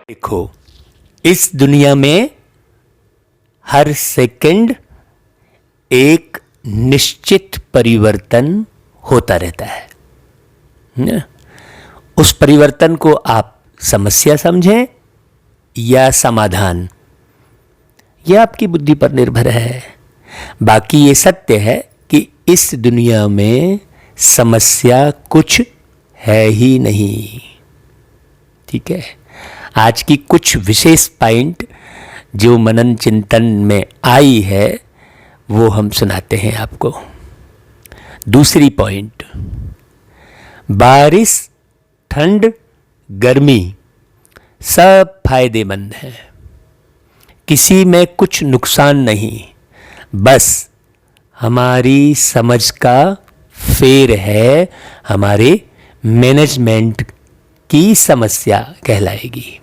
देखो, इस दुनिया में हर सेकंड एक निश्चित परिवर्तन होता रहता है ना? उस परिवर्तन को आप समस्या समझें या समाधान, यह आपकी बुद्धि पर निर्भर है। बाकी ये सत्य है कि इस दुनिया में समस्या कुछ है ही नहीं। ठीक है, आज की कुछ विशेष पॉइंट जो मनन चिंतन में आई है वो हम सुनाते हैं आपको। दूसरी पॉइंट, बारिश, ठंड, गर्मी सब फायदेमंद है, किसी में कुछ नुकसान नहीं, बस हमारी समझ का फेर है, हमारे मैनेजमेंट की समस्या कहलाएगी।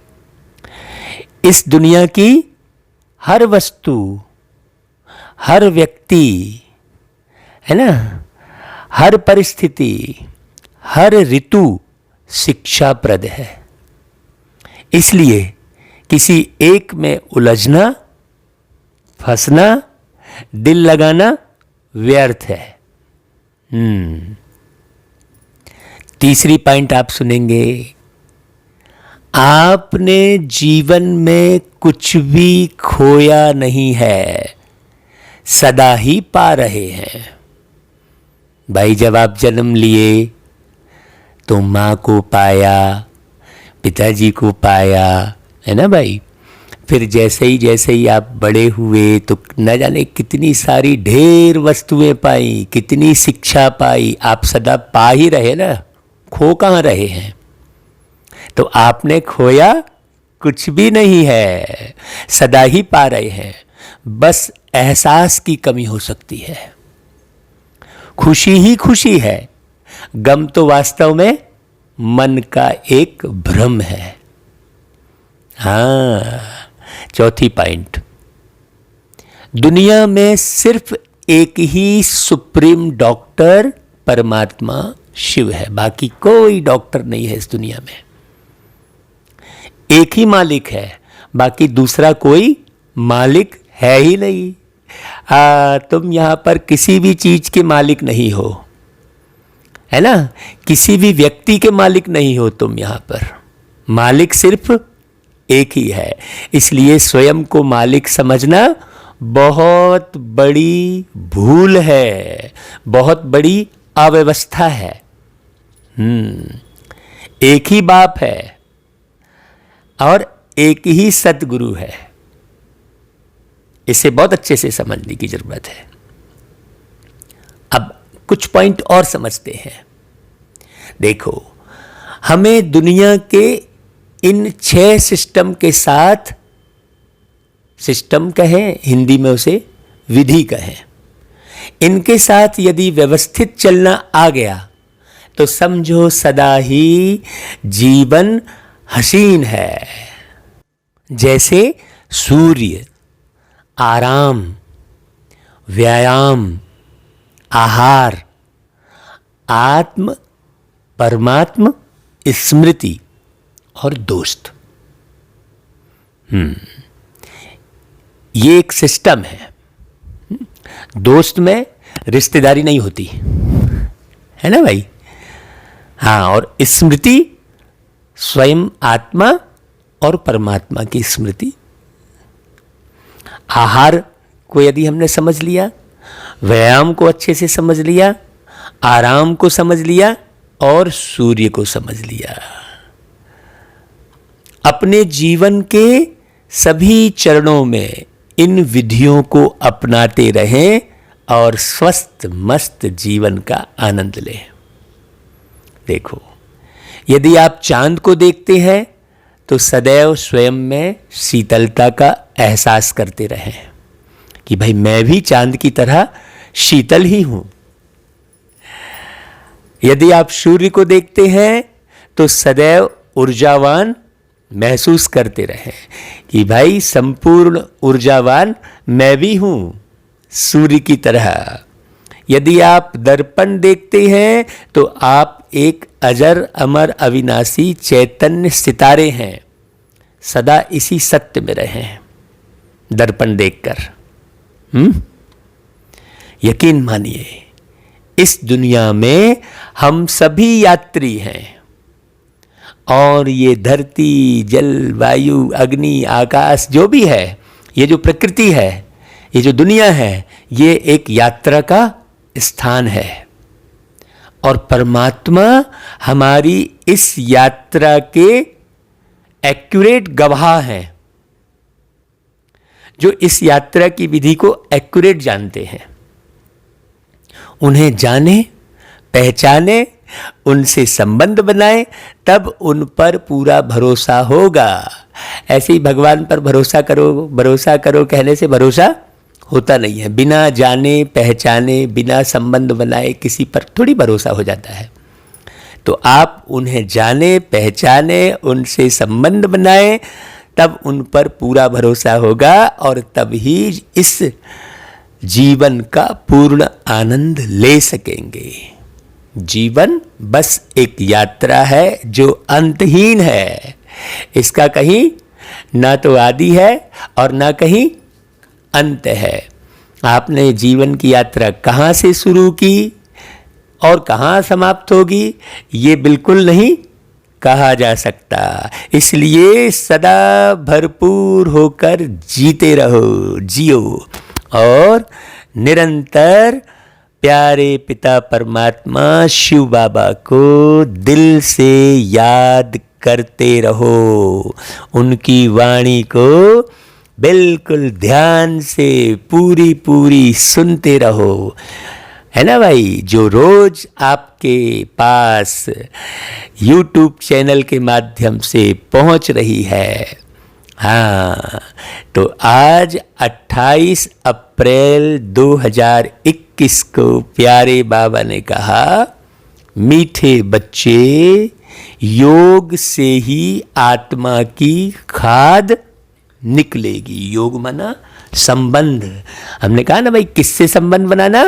इस दुनिया की हर वस्तु, हर व्यक्ति, है ना, हर परिस्थिति, हर ऋतु शिक्षाप्रद है। इसलिए किसी एक में उलझना, फंसना, दिल लगाना व्यर्थ है। तीसरी पॉइंट आप सुनेंगे, आपने जीवन में कुछ भी खोया नहीं है, सदा ही पा रहे हैं। भाई, जब आप जन्म लिए तो माँ को पाया, पिताजी को पाया, है ना भाई। फिर जैसे ही आप बड़े हुए तो न जाने कितनी सारी ढेर वस्तुएं पाई, कितनी शिक्षा पाई। आप सदा पा ही रहे ना, खो कहाँ रहे हैं। तो आपने खोया कुछ भी नहीं है, सदा ही पा रहे हैं। बस एहसास की कमी हो सकती है। खुशी ही खुशी है, गम तो वास्तव में मन का एक भ्रम है। हाँ, चौथी पॉइंट, दुनिया में सिर्फ एक ही सुप्रीम डॉक्टर परमात्मा शिव है, बाकी कोई डॉक्टर नहीं है इस दुनिया में। एक ही मालिक है, बाकी दूसरा कोई मालिक है ही नहीं। तुम यहां पर किसी भी चीज के मालिक नहीं हो, है ना, किसी भी व्यक्ति के मालिक नहीं हो तुम यहां पर। मालिक सिर्फ एक ही है। इसलिए स्वयं को मालिक समझना बहुत बड़ी भूल है, बहुत बड़ी अव्यवस्था है। एक ही बाप है और एक ही सतगुरु है। इसे बहुत अच्छे से समझने की जरूरत है। अब कुछ पॉइंट और समझते हैं। देखो, हमें दुनिया के इन 6 सिस्टम के साथ, सिस्टम कहें, हिंदी में उसे विधि कहें, इनके साथ यदि व्यवस्थित चलना आ गया तो समझो सदा ही जीवन हसीन है। जैसे सूर्य, आराम, व्यायाम, आहार, आत्म, परमात्म, स्मृति और दोस्त। ये एक सिस्टम है। दोस्त में रिश्तेदारी नहीं होती, है ना भाई। हाँ, और स्मृति स्वयं आत्मा और परमात्मा की स्मृति। आहार को यदि हमने समझ लिया, व्यायाम को अच्छे से समझ लिया, आराम को समझ लिया और सूर्य को समझ लिया, अपने जीवन के सभी चरणों में इन विधियों को अपनाते रहें और स्वस्थ मस्त जीवन का आनंद लें। देखो, यदि आप चांद को देखते हैं तो सदैव स्वयं में शीतलता का एहसास करते रहें कि भाई मैं भी चांद की तरह शीतल ही हूं। यदि आप सूर्य को देखते हैं तो सदैव ऊर्जावान महसूस करते रहें कि भाई संपूर्ण ऊर्जावान मैं भी हूं सूर्य की तरह। यदि आप दर्पण देखते हैं तो आप एक अजर अमर अविनाशी चैतन्य सितारे हैं, सदा इसी सत्य में रहें, दर्पण देखकर। यकीन मानिए, इस दुनिया में हम सभी यात्री हैं, और ये धरती, जल, वायु, अग्नि, आकाश जो भी है, ये जो प्रकृति है, ये जो दुनिया है, ये एक यात्रा का स्थान है। और परमात्मा हमारी इस यात्रा के एक्यूरेट गवाह हैं, जो इस यात्रा की विधि को एक्यूरेट जानते हैं। उन्हें जाने, पहचाने, उनसे संबंध बनाए, तब उन पर पूरा भरोसा होगा। ऐसे ही भगवान पर भरोसा करो कहने से भरोसा होता नहीं है। बिना जाने पहचाने, बिना संबंध बनाए किसी पर थोड़ी भरोसा हो जाता है। तो आप उन्हें जाने, पहचाने, उनसे संबंध बनाए, तब उन पर पूरा भरोसा होगा, और तब ही इस जीवन का पूर्ण आनंद ले सकेंगे। जीवन बस एक यात्रा है जो अंतहीन है। इसका कहीं ना तो आदि है और ना कहीं अंत है। आपने जीवन की यात्रा कहाँ से शुरू की और कहाँ समाप्त होगी, ये बिल्कुल नहीं कहा जा सकता। इसलिए सदा भरपूर होकर जीते रहो, जियो, और निरंतर प्यारे पिता परमात्मा शिव बाबा को दिल से याद करते रहो। उनकी वाणी को बिल्कुल ध्यान से पूरी सुनते रहो, है ना भाई। जो रोज आपके पास YouTube चैनल के माध्यम से पहुंच रही है। हाँ, तो आज 28 अप्रैल 2021 को प्यारे बाबा ने कहा, मीठे बच्चे, योग से ही आत्मा की खाद निकलेगी। योग माना संबंध। हमने कहा ना भाई, किससे संबंध बनाना?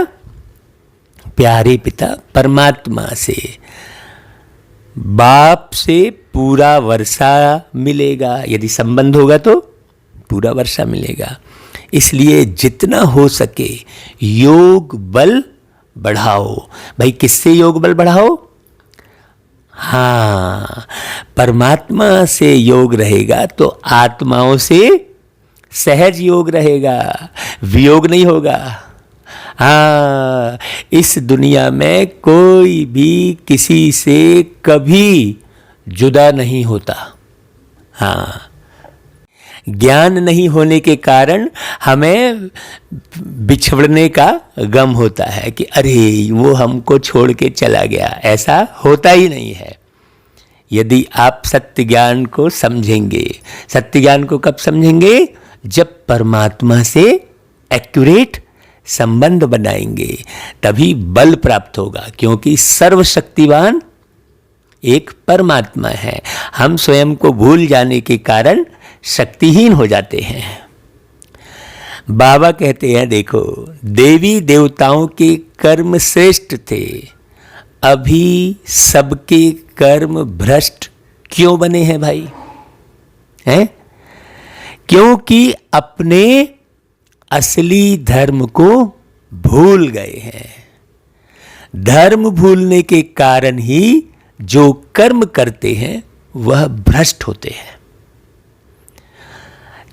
प्यारे पिता परमात्मा से। बाप से पूरा वर्षा मिलेगा, यदि संबंध होगा तो पूरा वर्षा मिलेगा। इसलिए जितना हो सके योग बल बढ़ाओ। भाई किससे योग बल बढ़ाओ? हाँ, परमात्मा से योग रहेगा तो आत्माओं से सहज योग रहेगा, वियोग नहीं होगा। हाँ, इस दुनिया में कोई भी किसी से कभी जुदा नहीं होता। हाँ, ज्ञान नहीं होने के कारण हमें बिछड़ने का गम होता है कि अरे वो हमको छोड़ के चला गया। ऐसा होता ही नहीं है। यदि आप सत्य ज्ञान को समझेंगे, सत्य ज्ञान को कब समझेंगे? जब परमात्मा से एक्यूरेट संबंध बनाएंगे, तभी बल प्राप्त होगा। क्योंकि सर्वशक्तिवान एक परमात्मा है। हम स्वयं को भूल जाने के कारण शक्तिहीन हो जाते हैं। बाबा कहते हैं, देखो, देवी देवताओं के कर्म श्रेष्ठ थे, अभी सबके कर्म भ्रष्ट क्यों बने हैं भाई? हैं? क्योंकि अपने असली धर्म को भूल गए हैं। धर्म भूलने के कारण ही जो कर्म करते हैं वह भ्रष्ट होते हैं।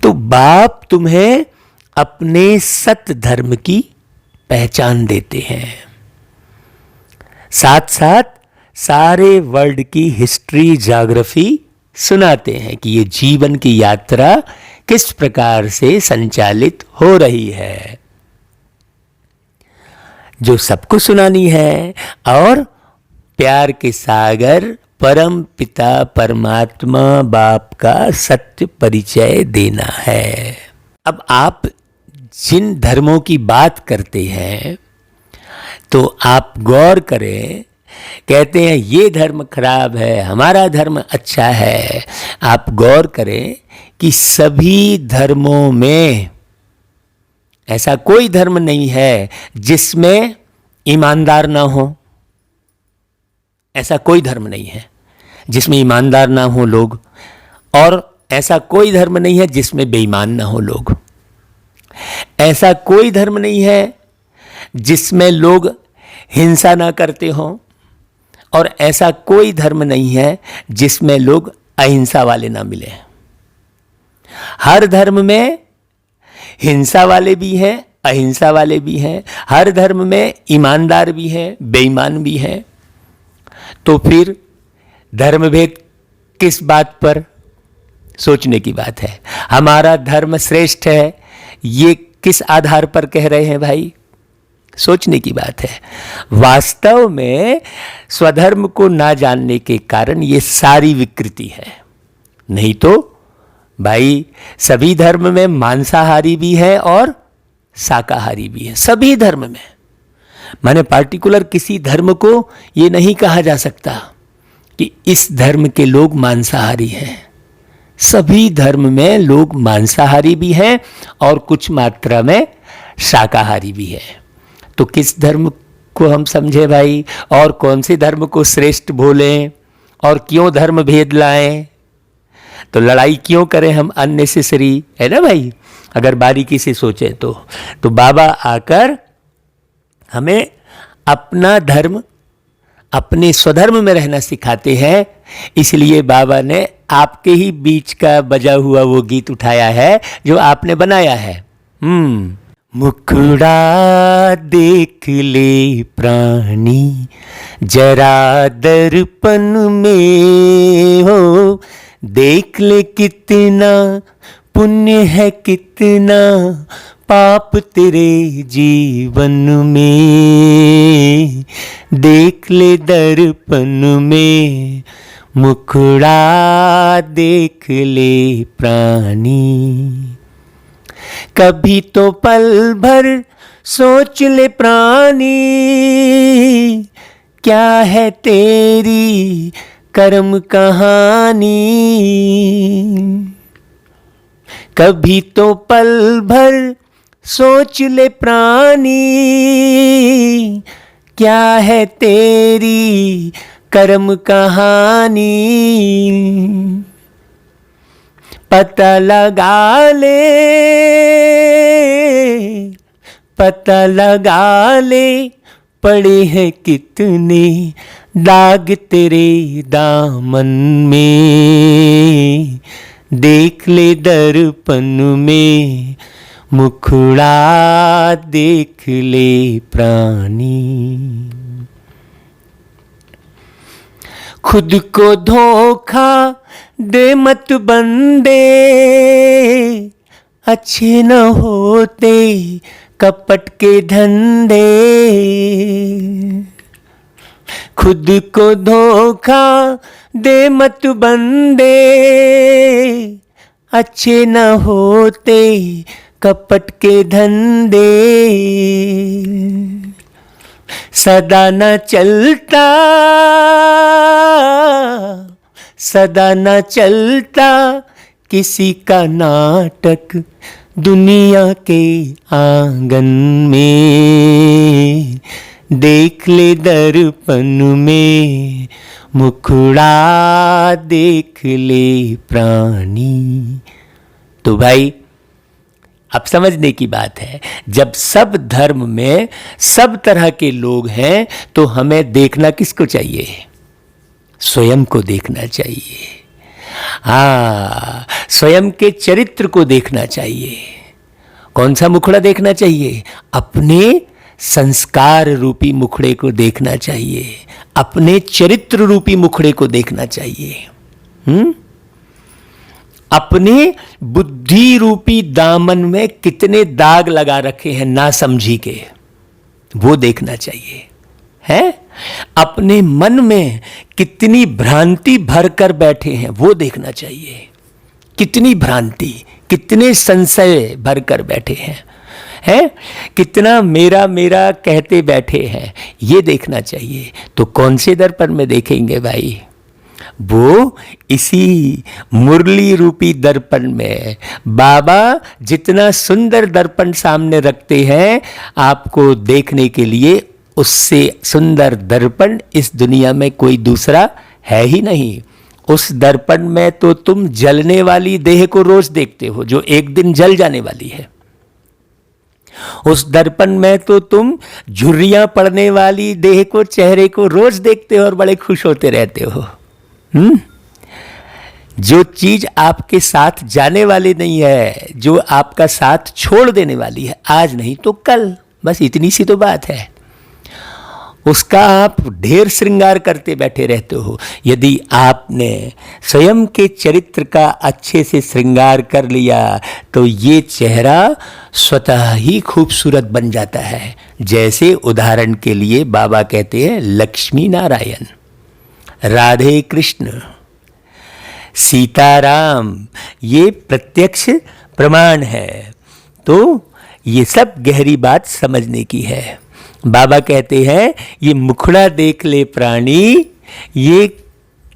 तो बाप तुम्हें अपने सत्य धर्म की पहचान देते हैं, साथ साथ सारे वर्ल्ड की हिस्ट्री, ज्योग्राफी सुनाते हैं कि ये जीवन की यात्रा किस प्रकार से संचालित हो रही है, जो सबको सुनानी है। और प्यार के सागर परम पिता परमात्मा बाप का सत्य परिचय देना है। अब आप जिन धर्मों की बात करते हैं तो आप गौर करें, कहते हैं ये धर्म खराब है, हमारा धर्म अच्छा है। आप गौर करें कि सभी धर्मों में ऐसा कोई धर्म नहीं है जिसमें ईमानदार ना हो। ऐसा कोई धर्म नहीं है जिसमें ईमानदार ना हो लोग। और ऐसा कोई धर्म नहीं है जिसमें बेईमान ना हो लोग। ऐसा कोई धर्म नहीं है जिसमें लोग हिंसा ना करते हों, और ऐसा कोई धर्म नहीं है जिसमें लोग अहिंसा वाले ना मिले। हर धर्म में हिंसा वाले भी हैं, अहिंसा वाले भी हैं। हर धर्म में ईमानदार भी हैं, बेईमान भी हैं। तो फिर धर्म भेद किस बात पर? सोचने की बात है। हमारा धर्म श्रेष्ठ है, ये किस आधार पर कह रहे हैं भाई? सोचने की बात है। वास्तव में स्वधर्म को ना जानने के कारण ये सारी विकृति है। नहीं तो भाई सभी धर्म में मांसाहारी भी है और शाकाहारी भी है, सभी धर्म में। माने पार्टिकुलर किसी धर्म को ये नहीं कहा जा सकता कि इस धर्म के लोग मांसाहारी हैं। सभी धर्म में लोग मांसाहारी भी हैं और कुछ मात्रा में शाकाहारी भी है। तो किस धर्म को हम समझे भाई, और कौन से धर्म को श्रेष्ठ बोलें, और क्यों धर्म भेद लाएं? तो लड़ाई क्यों करें हम अननेसेसरी, है ना भाई? अगर बारीकी से सोचें तो बाबा आकर हमें अपना धर्म, अपने स्वधर्म में रहना सिखाते हैं। इसलिए बाबा ने आपके ही बीच का बजा हुआ वो गीत उठाया है जो आपने बनाया है। मुखड़ा देख ले प्राणी जरा दर्पण में, हो देख ले कितना पुण्य है, कितना पाप तेरे जीवन में। देख ले दर्पण में, मुखड़ा देख ले प्राणी। कभी तो पल भर सोच ले प्राणी, क्या है तेरी कर्म कहानी। कभी तो पल भर सोच ले प्राणी, क्या है तेरी कर्म कहानी। पता लगा ले, पता लगा ले, पड़े हैं कितने दाग तेरे दामन में। देख ले दर्पण में, मुखड़ा देख ले प्राणी। खुद को धोखा दे मत बंदे, अच्छे न होते कपट के धंधे। खुद को धोखा दे मत बंदे, अच्छे न होते कपट के धंधे। सदा न चलता, सदा न चलता किसी का नाटक दुनिया के आंगन में। देख ले दर्पण में, मुखड़ा देख ले प्राणी। तो भाई अब समझने की बात है, जब सब धर्म में सब तरह के लोग हैं तो हमें देखना किसको चाहिए? स्वयं को देखना चाहिए। हाँ, स्वयं के चरित्र को देखना चाहिए। कौन सा मुखड़ा देखना चाहिए? अपने संस्कार रूपी मुखड़े को देखना चाहिए, अपने चरित्र रूपी मुखड़े को देखना चाहिए। अपने बुद्धि रूपी दामन में कितने दाग लगा रखे हैं नासमझी के, वो देखना चाहिए। है अपने मन में कितनी भ्रांति भर कर बैठे हैं, वो देखना चाहिए। कितनी भ्रांति, कितने संशय भर कर बैठे हैं, कितना मेरा मेरा कहते बैठे हैं, ये देखना चाहिए। तो कौन से दर्पण में देखेंगे भाई? वो इसी मुरली रूपी दर्पण में। बाबा जितना सुंदर दर्पण सामने रखते हैं आपको देखने के लिए, उससे सुंदर दर्पण इस दुनिया में कोई दूसरा है ही नहीं। उस दर्पण में तो तुम जलने वाली देह को रोज देखते हो जो एक दिन जल जाने वाली है। उस दर्पण में तो तुम झुर्रियां पड़ने वाली देह को, चेहरे को रोज देखते हो और बड़े खुश होते रहते हो। जो चीज आपके साथ जाने वाली नहीं है, जो आपका साथ छोड़ देने वाली है, आज नहीं तो कल, बस इतनी सी तो बात है, उसका आप ढेर श्रृंगार करते बैठे रहते हो। यदि आपने स्वयं के चरित्र का अच्छे से श्रृंगार कर लिया तो ये चेहरा स्वतः ही खूबसूरत बन जाता है। जैसे उदाहरण के लिए बाबा कहते हैं लक्ष्मी नारायण, राधे कृष्ण, सीताराम, ये प्रत्यक्ष प्रमाण है। तो ये सब गहरी बात समझने की है। बाबा कहते हैं ये मुखड़ा देख ले प्राणी, ये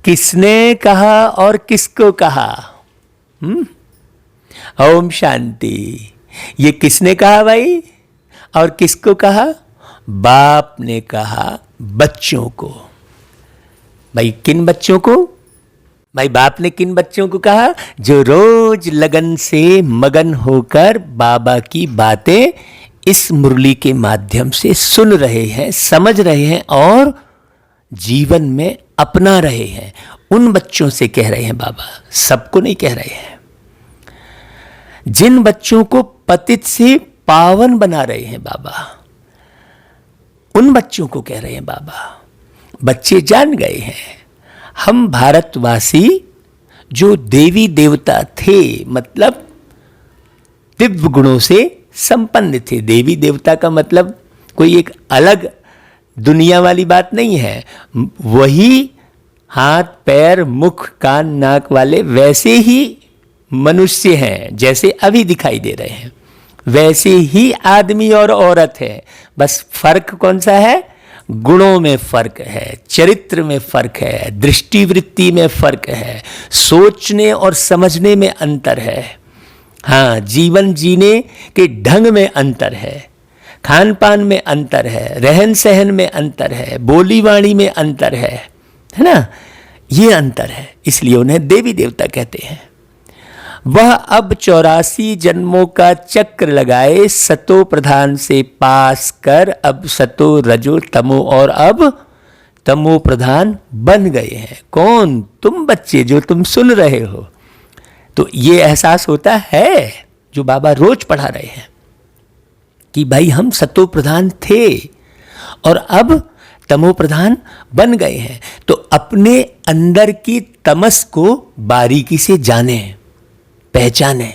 किसने कहा और किसको कहा? ओम शांति। ये किसने कहा भाई और किसको कहा? बाप ने कहा बच्चों को। भाई किन बच्चों को? भाई बाप ने किन बच्चों को कहा? जो रोज लगन से मगन होकर बाबा की बातें इस मुरली के माध्यम से सुन रहे हैं, समझ रहे हैं और जीवन में अपना रहे हैं, उन बच्चों से कह रहे हैं बाबा, सबको नहीं कह रहे हैं। जिन बच्चों को पतित से पावन बना रहे हैं बाबा, उन बच्चों को कह रहे हैं बाबा। बच्चे जान गए हैं हम भारतवासी जो देवी देवता थे, मतलब दिव्य गुणों से संपन्न थे। देवी देवता का मतलब कोई एक अलग दुनिया वाली बात नहीं है, वही हाथ पैर मुख कान नाक वाले वैसे ही मनुष्य हैं जैसे अभी दिखाई दे रहे हैं, वैसे ही आदमी और औरत है। बस फर्क कौन सा है? गुणों में फर्क है, चरित्र में फर्क है, दृष्टिवृत्ति में फर्क है, सोचने और समझने में अंतर है। हाँ, जीवन जीने के ढंग में अंतर है, खान पान में अंतर है, रहन सहन में अंतर है, बोली वाणी में अंतर है ना? ये अंतर है, इसलिए उन्हें देवी देवता कहते हैं। वह अब 84 जन्मों का चक्र लगाए सतो प्रधान से पास कर अब सतो रजो तमो और अब तमो प्रधान बन गए हैं। कौन? तुम बच्चे जो तुम सुन रहे हो। तो ये एहसास होता है जो बाबा रोज पढ़ा रहे हैं कि भाई हम सतो प्रधान थे और अब तमो प्रधान बन गए हैं। तो अपने अंदर की तमस को बारीकी से जाने, पहचाने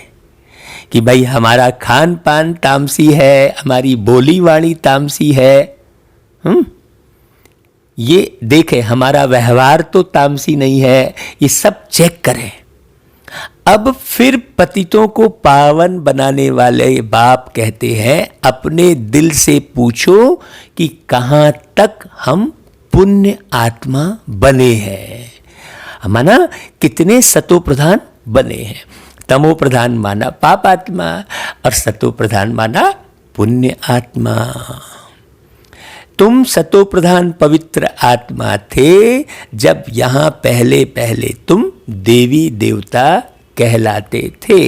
कि भाई हमारा खान पान तामसी है, हमारी बोली वाणी तामसी है। ये देखें, हमारा व्यवहार तो तामसी नहीं है, ये सब चेक करें। अब फिर पतितों को पावन बनाने वाले बाप कहते हैं अपने दिल से पूछो कि कहाँ तक हम पुण्य आत्मा बने हैं। माना कितने सतो प्रधान बने हैं। तमो प्रधान माना पाप आत्मा और सतो प्रधान माना पुण्य आत्मा। तुम सतो प्रधान पवित्र आत्मा थे जब यहाँ पहले पहले तुम देवी देवता कहलाते थे,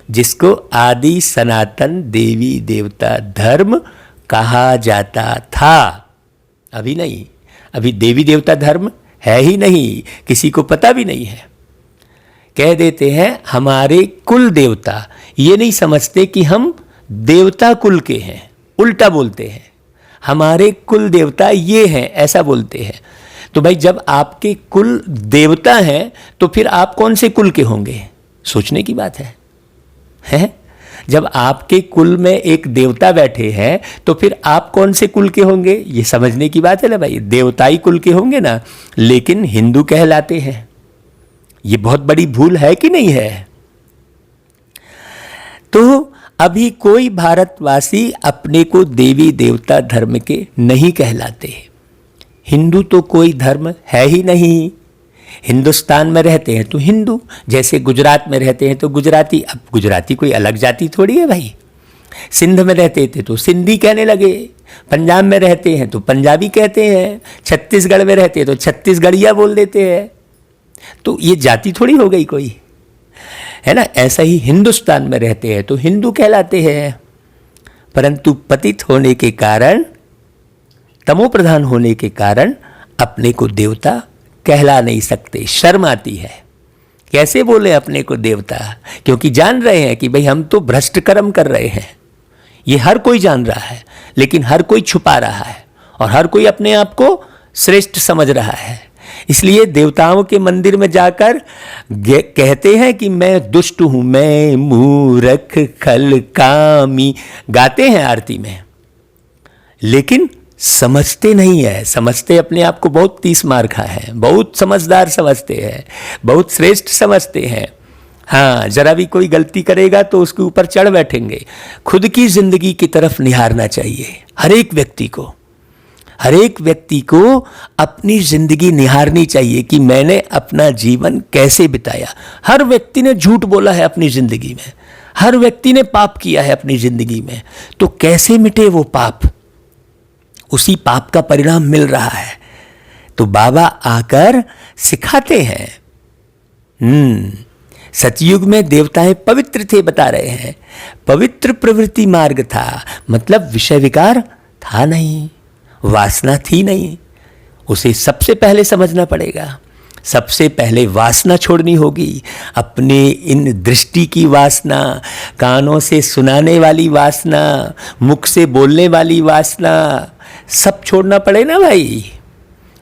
जिसको आदि सनातन देवी देवता धर्म कहा जाता था। अभी नहीं, अभी देवी देवता धर्म है ही नहीं, किसी को पता भी नहीं है। कह देते हैं हमारे कुल देवता, ये नहीं समझते कि हम देवता कुल के हैं, उल्टा बोलते हैं हमारे कुल देवता ये हैं, ऐसा बोलते हैं। तो भाई जब आपके कुल देवता हैं तो फिर आप कौन से कुल के होंगे? सोचने की बात है? जब आपके कुल में एक देवता बैठे हैं तो फिर आप कौन से कुल के होंगे? ये समझने की बात है ना भाई, देवताई कुल के होंगे ना, लेकिन हिंदू कहलाते हैं। ये बहुत बड़ी भूल है कि नहीं है? तो अभी कोई भारतवासी अपने को देवी देवता धर्म के नहीं कहलाते। हिंदू तो कोई धर्म है ही नहीं। हिंदुस्तान में रहते हैं तो हिंदू, जैसे गुजरात में रहते हैं तो गुजराती। अब गुजराती कोई अलग जाति थोड़ी है भाई। सिंध में रहते थे तो सिंधी कहने लगे, पंजाब में रहते हैं तो पंजाबी कहते हैं, छत्तीसगढ़ में रहते हैं तो छत्तीसगढ़िया बोल देते हैं। तो ये जाति थोड़ी हो गई कोई, है ना। ऐसा ही हिंदुस्तान में रहते हैं तो हिंदू कहलाते हैं, परंतु पतित होने के कारण, तमोप्रधान होने के कारण अपने को देवता कहला नहीं सकते। शर्म आती है, कैसे बोले अपने को देवता, क्योंकि जान रहे हैं कि भाई हम तो भ्रष्ट कर्म कर रहे हैं। ये हर कोई जान रहा है, लेकिन हर कोई छुपा रहा है और हर कोई अपने आप को श्रेष्ठ समझ रहा है। इसलिए देवताओं के मंदिर में जाकर कहते हैं कि मैं दुष्ट हूं, मैं मूर्ख खल कामी, गाते हैं आरती में, लेकिन समझते नहीं है। समझते अपने आप को बहुत 30 मार खा है, बहुत समझदार समझते हैं, बहुत श्रेष्ठ समझते हैं। हाँ, जरा भी कोई गलती करेगा तो उसके ऊपर चढ़ बैठेंगे। खुद की जिंदगी की तरफ निहारना चाहिए हर एक व्यक्ति को। हर एक व्यक्ति को अपनी जिंदगी निहारनी चाहिए कि मैंने अपना जीवन कैसे बिताया। हर व्यक्ति ने झूठ बोला है अपनी जिंदगी में, हर व्यक्ति ने पाप किया है अपनी जिंदगी में, तो कैसे मिटे वो पाप, उसी पाप का परिणाम मिल रहा है। तो बाबा आकर सिखाते हैं। सतयुग में देवताएं पवित्र थे, बता रहे हैं। पवित्र प्रवृत्ति मार्ग था, मतलब विषय विकार था नहीं, वासना थी नहीं। उसे सबसे पहले समझना पड़ेगा। सबसे पहले वासना छोड़नी होगी। अपने इन दृष्टि की वासना, कानों से सुनाने वाली वासना, मुख से बोलने वाली वासना, सब छोड़ना पड़े ना भाई।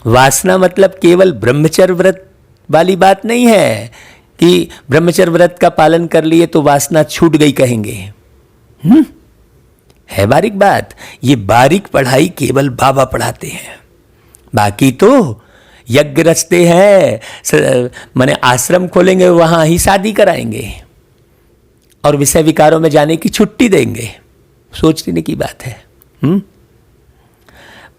वासना मतलब केवल ब्रह्मचर्य व्रत वाली बात नहीं है कि ब्रह्मचर्य व्रत का पालन कर लिए तो वासना छूट गई कहेंगे। है बारीक बात। ये बारीक पढ़ाई केवल बाबा पढ़ाते हैं, बाकी तो यज्ञ रचते हैं, माने आश्रम खोलेंगे वहां ही शादी कराएंगे और विषय विकारों में जाने की छुट्टी देंगे। सोचने की बात है।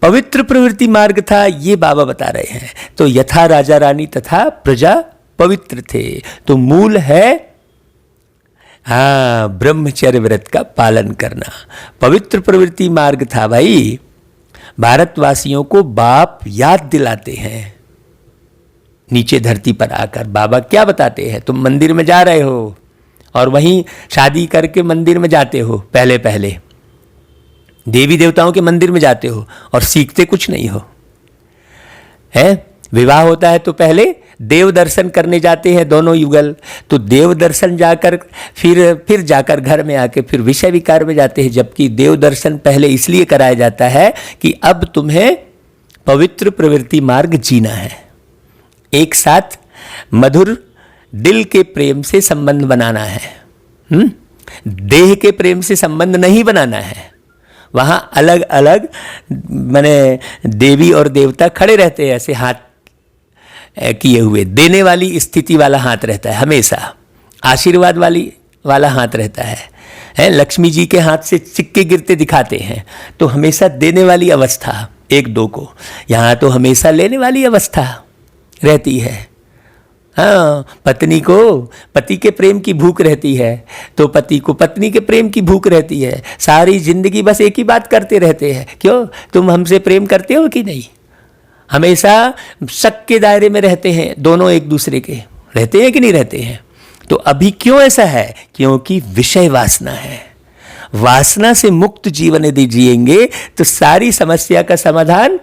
पवित्र प्रवृत्ति मार्ग था, ये बाबा बता रहे हैं। तो यथा राजा रानी तथा प्रजा पवित्र थे, तो मूल है ब्रह्मचर्य व्रत का पालन करना। पवित्र प्रवृत्ति मार्ग था भाई। भारतवासियों को बाप याद दिलाते हैं। नीचे धरती पर आकर बाबा क्या बताते हैं, तुम मंदिर में जा रहे हो और वहीं शादी करके मंदिर में जाते हो, पहले पहले देवी देवताओं के मंदिर में जाते हो और सीखते कुछ नहीं हो, है। विवाह होता है तो पहले देव दर्शन करने जाते हैं दोनों युगल, तो देव दर्शन जाकर फिर जाकर घर में आके फिर विषय विकार में जाते हैं। जबकि देव दर्शन पहले इसलिए कराया जाता है कि अब तुम्हें पवित्र प्रवृत्ति मार्ग जीना है। एक साथ मधुर दिल के प्रेम से संबंध बनाना है, देह के प्रेम से संबंध नहीं बनाना है। वहां अलग अलग माने देवी और देवता खड़े रहते हैं, ऐसे हाथ किए हुए, देने वाली स्थिति वाला हाथ रहता है हमेशा, आशीर्वाद वाला हाथ रहता है। लक्ष्मी जी के हाथ से सिक्के गिरते दिखाते हैं, तो हमेशा देने वाली अवस्था एक दो को, यहाँ तो हमेशा लेने वाली अवस्था रहती है। हाँ, पत्नी को पति के प्रेम की भूख रहती है, तो पति को पत्नी के प्रेम की भूख रहती है। सारी जिंदगी बस एक ही बात करते रहते हैं, क्यों, तुम हमसे प्रेम करते हो कि नहीं। हमेशा शक के दायरे में रहते हैं, दोनों एक दूसरे के रहते हैं कि नहीं रहते हैं। तो अभी क्यों ऐसा है, क्योंकि विषय वासना है। वासना से मुक्त जीवन यदि जिएंगे तो सारी समस्या का समाधान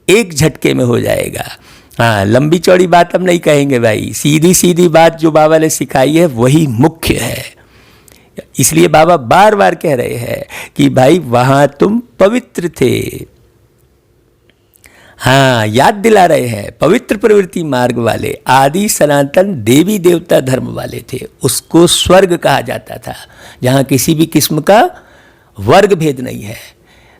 एक झटके में हो जाएगा। हाँ, लंबी चौड़ी बात हम नहीं कहेंगे भाई, सीधी सीधी बात जो बाबा ने सिखाई है वही मुख्य है। इसलिए बाबा बार बार कह रहे हैं कि भाई वहां तुम पवित्र थे। हाँ, याद दिला रहे हैं, पवित्र प्रवृत्ति मार्ग वाले आदि सनातन देवी देवता धर्म वाले थे। उसको स्वर्ग कहा जाता था, जहाँ किसी भी किस्म का वर्ग भेद नहीं है।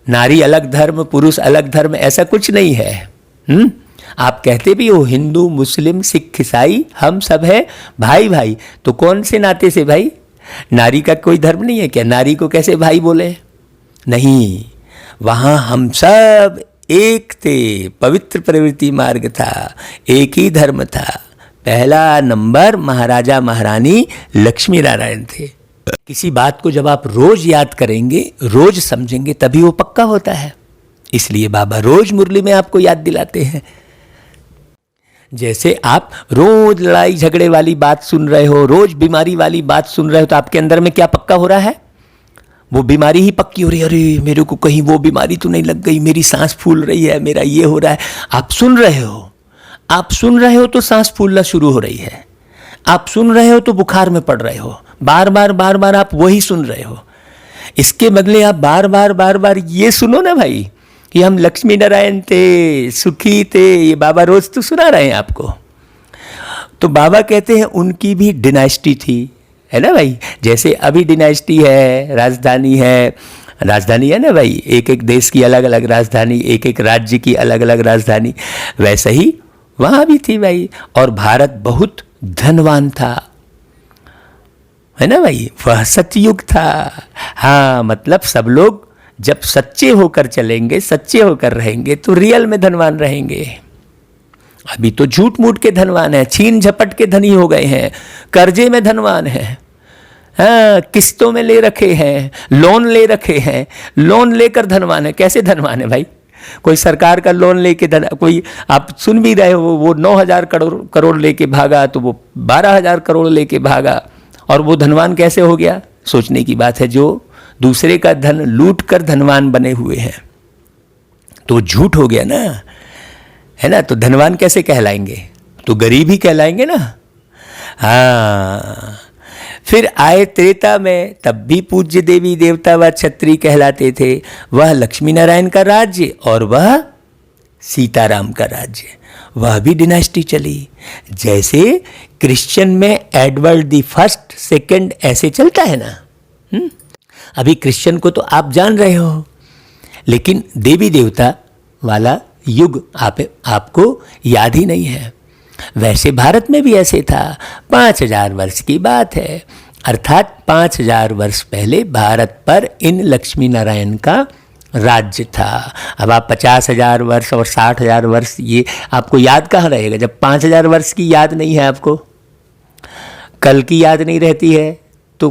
नारी अलग धर्म, पुरुष अलग धर्म, ऐसा कुछ नहीं है। आप कहते भी हो हिंदू मुस्लिम सिख ईसाई हम सब है भाई भाई, तो कौन से नाते से भाई? नारी का कोई धर्म नहीं है क्या? नारी को कैसे भाई बोले? नहीं, वहाँ हम सब एक थे, पवित्र प्रवृत्ति मार्ग था, एक ही धर्म था। पहला नंबर महाराजा महारानी लक्ष्मी नारायण थे। किसी बात को जब आप रोज याद करेंगे, रोज समझेंगे, तभी वो पक्का होता है। इसलिए बाबा रोज मुरली में आपको याद दिलाते हैं। जैसे आप रोज लड़ाई झगड़े वाली बात सुन रहे हो, रोज बीमारी वाली बात सुन रहे हो, तो आपके अंदर में क्या पक्का हो रहा है? वो बीमारी ही पक्की हो रही है। अरे मेरे को कहीं वो बीमारी तो नहीं लग गई, मेरी सांस फूल रही है, मेरा ये हो रहा है। आप सुन रहे हो, आप सुन रहे हो तो सांस फूलना शुरू हो रही है। आप सुन रहे हो तो बुखार में पड़ रहे हो, बार बार आप वही सुन रहे हो। इसके बदले आप बार बार ये सुनो ना भाई कि हम लक्ष्मी नारायण थे, सुखी थे, ये बाबा रोज तो सुना रहे हैं आपको। तो बाबा कहते हैं उनकी भी डिनाइस्टी थी, है ना भाई। जैसे अभी डिनाइस्टी है, राजधानी है ना भाई, एक एक देश की अलग अलग राजधानी, एक एक राज्य की अलग अलग राजधानी, वैसे ही वहाँ भी थी भाई। और भारत बहुत धनवान था, है ना भाई, वह सतयुग था। हाँ, मतलब सब लोग जब सच्चे होकर चलेंगे, सच्चे होकर रहेंगे तो रियल में धनवान रहेंगे। अभी तो झूठ मूठ के धनवान है, छीन झपट के धनी हो गए हैं, कर्जे में धनवान है, हाँ, किस्तों में ले रखे हैं, लोन ले रखे हैं, लोन लेकर धनवान है। कैसे धनवान है भाई? कोई सरकार का लोन लेके कोई आप सुन भी रहे हो, वो 9,000 करोड़ लेके भागा, तो वो 12,000 करोड़ लेके भागा, और वो धनवान कैसे हो गया? सोचने की बात है। जो दूसरे का धन लूट कर धनवान बने हुए हैं तो झूठ हो गया ना, है ना। तो धनवान कैसे कहलाएंगे? तो गरीब ही कहलाएंगे ना। हाँ, फिर आए त्रेता में, तब भी पूज्य देवी देवता व क्षत्रिय कहलाते थे। वह लक्ष्मी नारायण का राज्य और वह सीताराम का राज्य, वह भी डिनास्टी चली। जैसे क्रिश्चियन में एडवर्ड द फर्स्ट, सेकंड, ऐसे चलता है ना। अभी क्रिश्चियन को तो आप जान रहे हो, लेकिन देवी देवता वाला युग आपको याद ही नहीं है। वैसे भारत में भी ऐसे था। 5,000 वर्ष की बात है, अर्थात 5,000 वर्ष पहले भारत पर इन लक्ष्मी नारायण का राज्य था। अब आप 50,000 वर्ष और 60,000 वर्ष, ये आपको याद कहाँ रहेगा जब 5,000 वर्ष की याद नहीं है आपको, कल की याद नहीं रहती है, तो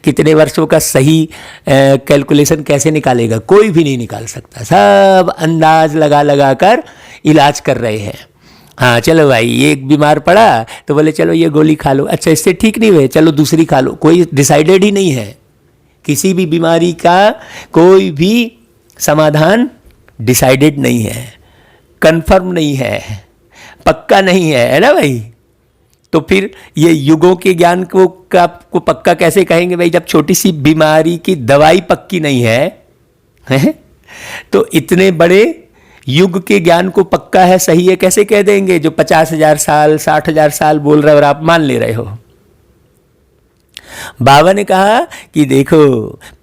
कितने वर्षों का सही कैलकुलेशन कैसे निकालेगा? कोई भी नहीं निकाल सकता। सब अंदाज लगा कर इलाज कर रहे हैं। हाँ चलो भाई, ये एक बीमार पड़ा तो बोले चलो ये गोली खा लो, अच्छा इससे ठीक नहीं हुए, चलो दूसरी खा लो। कोई डिसाइडेड ही नहीं है, किसी भी बीमारी का कोई भी समाधान डिसाइडेड नहीं है, कंफर्म नहीं है, पक्का नहीं है ना भाई। तो फिर ये युगों के ज्ञान को पक्का कैसे कहेंगे भाई, जब छोटी सी बीमारी की दवाई पक्की नहीं है? तो इतने बड़े युग के ज्ञान को पक्का है, सही है, कैसे कह देंगे जो 50,000 साल 60,000 साल बोल रहे हो और आप मान ले रहे हो? बाबा ने कहा कि देखो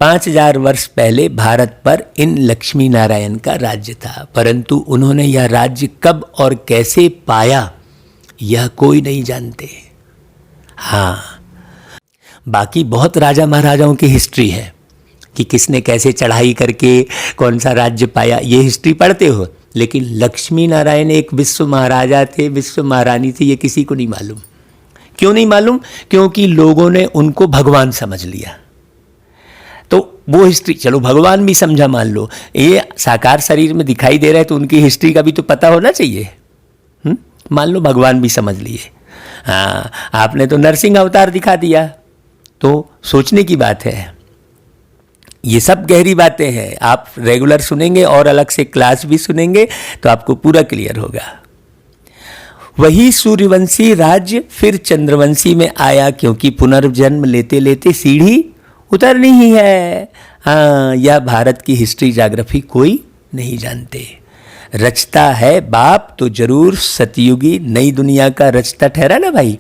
5,000 वर्ष पहले भारत पर इन लक्ष्मी नारायण का राज्य था, परंतु उन्होंने यह राज्य कब और कैसे पाया यह कोई नहीं जानते। हाँ, बाकी बहुत राजा महाराजाओं की हिस्ट्री है कि किसने कैसे चढ़ाई करके कौन सा राज्य पाया, ये हिस्ट्री पढ़ते हो। लेकिन लक्ष्मी नारायण एक विश्व महाराजा थे, विश्व महारानी थी, ये किसी को नहीं मालूम। क्यों नहीं मालूम? क्योंकि लोगों ने उनको भगवान समझ लिया। तो वो हिस्ट्री, चलो भगवान भी समझा मान लो, ये साकार शरीर में दिखाई दे रहा है तो उनकी हिस्ट्री का भी तो पता होना चाहिए। मान लो भगवान भी समझ लिए, हाँ, आपने तो नरसिंह अवतार दिखा दिया, तो सोचने की बात है। ये सब गहरी बातें हैं, आप रेगुलर सुनेंगे और अलग से क्लास भी सुनेंगे तो आपको पूरा क्लियर होगा। वही सूर्यवंशी राज्य फिर चंद्रवंशी में आया, क्योंकि पुनर्जन्म लेते लेते सीढ़ी उतरनी ही है। हाँ, यह भारत की हिस्ट्री ज्योग्राफी कोई नहीं जानते। रचता है बाप तो जरूर सतयुगी नई दुनिया का रचता ठहरा ना भाई।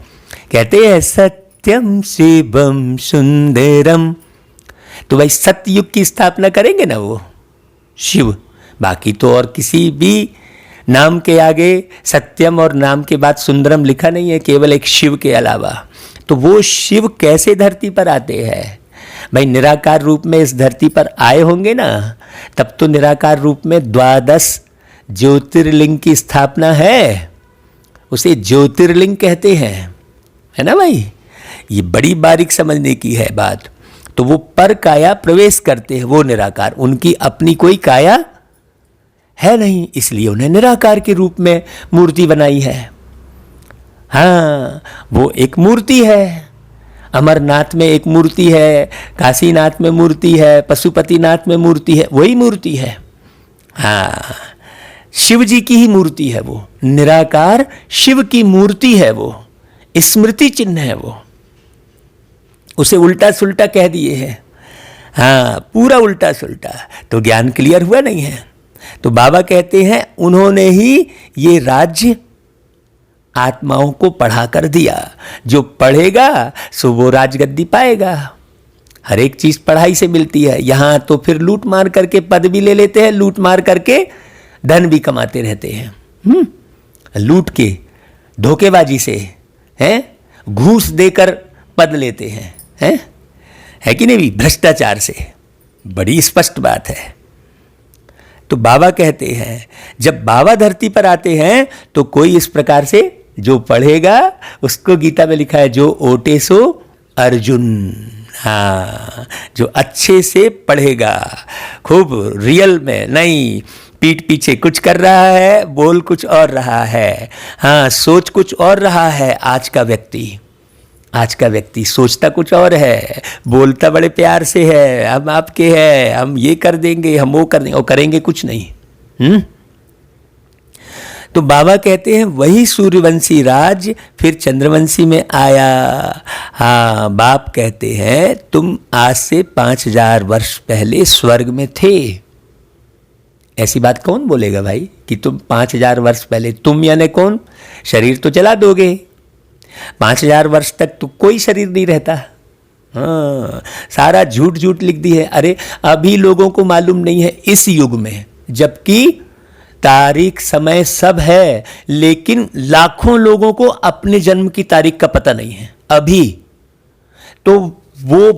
कहते हैं सत्यम शिवम सुंदरम, तो भाई सतयुग की स्थापना करेंगे ना वो शिव। बाकी तो और किसी भी नाम के आगे सत्यम और नाम के बाद सुंदरम लिखा नहीं है, केवल एक शिव के अलावा। तो वो शिव कैसे धरती पर आते हैं भाई? निराकार रूप में इस धरती पर आए होंगे ना, तब तो निराकार रूप में 12 ज्योतिर्लिंग की स्थापना है, उसे ज्योतिर्लिंग कहते हैं, है ना भाई। ये बड़ी बारीक समझने की है बात। तो वो पर काया प्रवेश करते हैं, वो निराकार, उनकी अपनी कोई काया है नहीं, इसलिए उन्हें निराकार के रूप में मूर्ति बनाई है। हाँ, वो एक मूर्ति है। अमरनाथ में एक मूर्ति है, काशीनाथ में मूर्ति है, पशुपतिनाथ में मूर्ति है, वही मूर्ति है। हाँ, शिव जी की ही मूर्ति है वो, निराकार शिव की मूर्ति है वो, स्मृति चिन्ह है वो। उसे उल्टा सुल्टा कह दिए हैं। हाँ, पूरा उल्टा सुल्टा, तो ज्ञान क्लियर हुआ नहीं है। तो बाबा कहते हैं उन्होंने ही ये राज्य आत्माओं को पढ़ा कर दिया। जो पढ़ेगा सो वो राजगद्दी पाएगा। हर एक चीज पढ़ाई से मिलती है। यहां तो फिर लूट मार करके पद भी ले लेते हैं, लूट मार करके धन भी कमाते रहते हैं। लूट के, धोखेबाजी से, हैं, घूस देकर पद लेते हैं, हैं, है कि नहीं? भ्रष्टाचार से। बड़ी स्पष्ट बात है। तो बाबा कहते हैं जब बाबा धरती पर आते हैं तो कोई इस प्रकार से जो पढ़ेगा, उसको गीता में लिखा है जो ओटे सो अर्जुन। हाँ, जो अच्छे से पढ़ेगा, खूब रियल में नहीं, पीठ पीछे कुछ कर रहा है, बोल कुछ और रहा है, हाँ, सोच कुछ और रहा है। आज का व्यक्ति सोचता कुछ और है, बोलता बड़े प्यार से है, हम आपके हैं, हम ये कर देंगे, हम वो कर देंगे, और करेंगे कुछ नहीं। तो बाबा कहते हैं वही सूर्यवंशी राज फिर चंद्रवंशी में आया। हाँ, बाप कहते हैं तुम आज से 5000 वर्ष पहले स्वर्ग में थे। ऐसी बात कौन बोलेगा भाई कि तुम 5000 वर्ष पहले, तुम यानी कौन? शरीर तो जला दोगे। 5000 वर्ष तक तो कोई शरीर नहीं रहता। हाँ, सारा झूठ झूठ लिख दी है। अरे अभी लोगों को मालूम नहीं है इस युग में, जबकि तारीख समय सब है, लेकिन लाखों लोगों को अपने जन्म की तारीख का पता नहीं है अभी। तो वो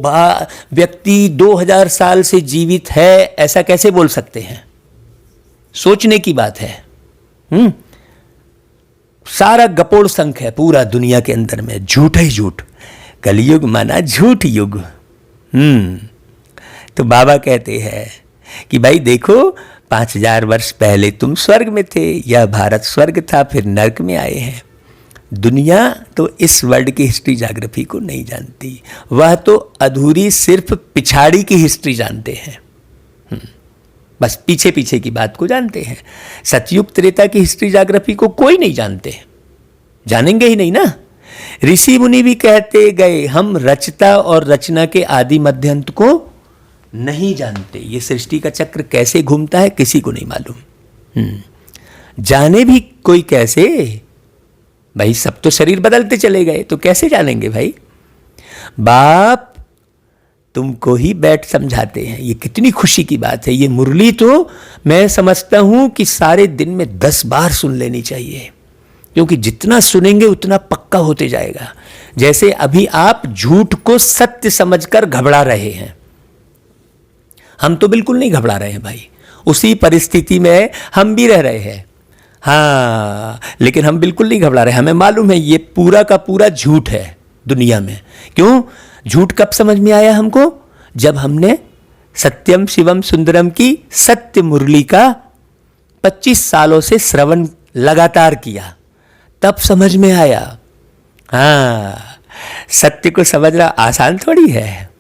व्यक्ति 2000 साल से जीवित है, ऐसा कैसे बोल सकते हैं? सोचने की बात है। सारा गपोड़ संख है पूरा दुनिया के अंदर में, झूठ ही झूठ। कलयुग माना झूठ युग। तो बाबा कहते हैं कि भाई देखो 5000 वर्ष पहले तुम स्वर्ग में थे, यह भारत स्वर्ग था, फिर नर्क में आए हैं। दुनिया तो इस वर्ल्ड की हिस्ट्री ज्योग्राफी को नहीं जानती, वह तो अधूरी सिर्फ पिछाड़ी की हिस्ट्री जानते हैं। बस पीछे पीछे की बात को जानते हैं। सतयुग त्रेता की हिस्ट्री ज्योग्राफी को कोई नहीं जानते, जानेंगे ही नहीं ना। ऋषि मुनि भी कहते गए हम रचता और रचना के आदि मध्य अंत को नहीं जानते। ये सृष्टि का चक्र कैसे घूमता है किसी को नहीं मालूम। जाने भी कोई कैसे? भाई सब तो शरीर बदलते चले गए, तो कैसे जानेंगे भाई? बाप तुमको ही बैठ समझाते हैं। ये कितनी खुशी की बात है। ये मुरली तो मैं समझता हूं कि सारे दिन में 10 बार सुन लेनी चाहिए, क्योंकि जितना सुनेंगे उतना पक्का होते जाएगा। जैसे अभी आप झूठ को सत्य समझकर घबरा रहे हैं, हम तो बिल्कुल नहीं घबरा रहे हैं भाई। उसी परिस्थिति में हम भी रह रहे हैं। हाँ, लेकिन हम बिल्कुल नहीं घबरा रहे। हमें मालूम है ये पूरा का पूरा झूठ है दुनिया में। क्यों झूठ कब समझ में आया हमको? जब हमने सत्यम शिवम सुंदरम की सत्य मुरली का 25 सालों से श्रवण लगातार किया, तब समझ में आया। हाँ, सत्य को समझना आसान थोड़ी है।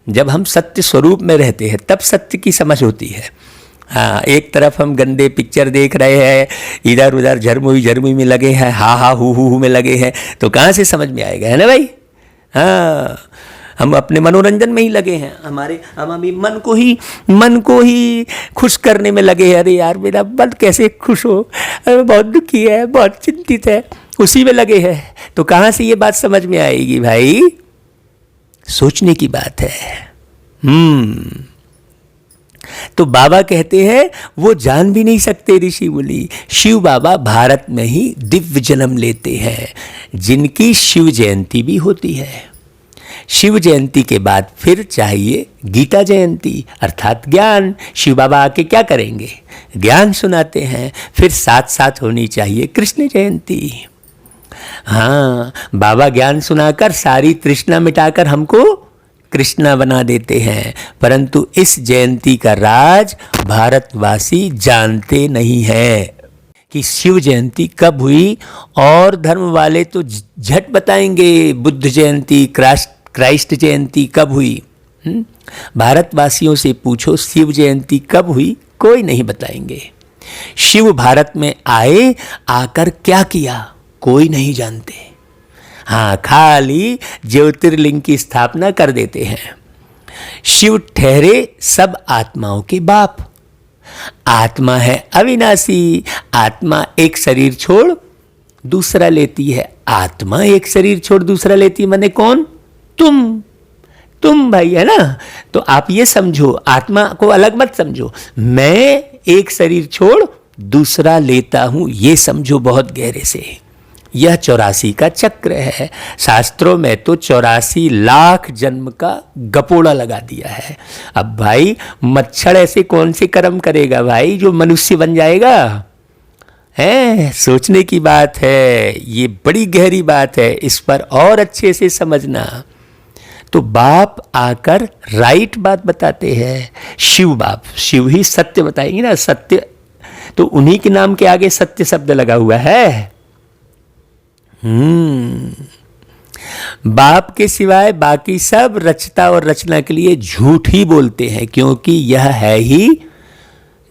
जब हम सत्य स्वरूप में रहते हैं तब सत्य की समझ होती है। हाँ, एक तरफ हम गंदे पिक्चर देख रहे हैं, इधर उधर झरमुई में लगे हैं, हा हा हु में लगे हैं, तो कहाँ से समझ में आएगा, है ना भाई? हाँ, हम अपने मनोरंजन में ही लगे हैं। हम अभी मन को ही खुश करने में लगे हैं। अरे यार मेरा मन कैसे खुश हो, अरे बहुत दुखी है, बहुत चिंतित है, उसी में लगे हैं। तो कहाँ से ये बात समझ में आएगी भाई? सोचने की बात है। तो बाबा कहते हैं वो जान भी नहीं सकते ऋषि मुनि। शिव बाबा भारत में ही दिव्य जन्म लेते हैं, जिनकी शिव जयंती भी होती है। शिव जयंती के बाद फिर चाहिए गीता जयंती, अर्थात ज्ञान। शिव बाबा आके क्या करेंगे? ज्ञान सुनाते हैं। फिर साथ साथ होनी चाहिए कृष्ण जयंती। हाँ, बाबा ज्ञान सुनाकर सारी तृष्णा मिटाकर हमको कृष्णा बना देते हैं, परंतु इस जयंती का राज भारतवासी जानते नहीं हैं। कि शिव जयंती कब हुई, और धर्म वाले तो झट बताएंगे बुद्ध जयंती, क्राइस्ट जयंती कब हुई। भारतवासियों से पूछो शिव जयंती कब हुई, कोई नहीं बताएंगे। शिव भारत में आए, आकर क्या किया, कोई नहीं जानते। हाँ, खाली ज्योतिर्लिंग की स्थापना कर देते हैं। शिव ठहरे सब आत्माओं के बाप। आत्मा है अविनाशी, आत्मा एक शरीर छोड़ दूसरा लेती है। आत्मा एक शरीर छोड़ दूसरा लेती है, माने कौन? तुम भाई, है ना। तो आप ये समझो, आत्मा को अलग मत समझो, मैं एक शरीर छोड़ दूसरा लेता हूं, ये समझो बहुत गहरे से। यह 84 का चक्र है। शास्त्रों में तो 84 लाख जन्म का गपोड़ा लगा दिया है। अब भाई मच्छर ऐसे कौन से कर्म करेगा भाई जो मनुष्य बन जाएगा? है, सोचने की बात है, ये बड़ी गहरी बात है, इस पर और अच्छे से समझना। तो बाप आकर राइट बात बताते हैं। शिव बाप, शिव ही सत्य बताएंगे ना, सत्य तो उन्हीं के नाम के आगे सत्य शब्द लगा हुआ है। बाप के सिवाय बाकी सब रचता और रचना के लिए झूठ ही बोलते हैं, क्योंकि यह है ही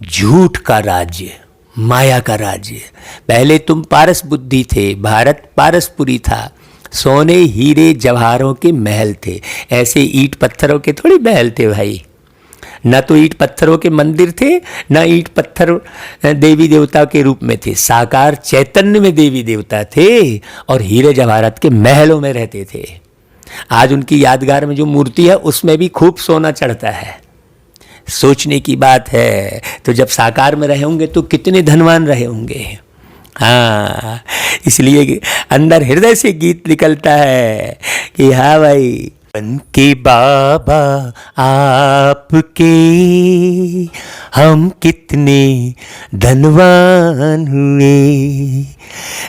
झूठ का राज्य, माया का राज्य। पहले तुम पारस बुद्धि थे, भारत पारसपुरी था, सोने हीरे जवाहरों के महल थे। ऐसे ईंट पत्थरों के थोड़ी महल थे भाई। न तो ईंट पत्थरों के मंदिर थे, न ईंट पत्थर देवी देवता के रूप में थे। साकार चैतन्य में देवी देवता थे और हीरे जवाहरात के महलों में रहते थे। आज उनकी यादगार में जो मूर्ति है उसमें भी खूब सोना चढ़ता है। सोचने की बात है। तो जब साकार में रहे होंगे तो कितने धनवान रहे होंगे। हाँ, इसलिए अंदर हृदय से गीत निकलता है कि हाँ भाई, बन के बाबा आपके हम कितने धनवान हुए।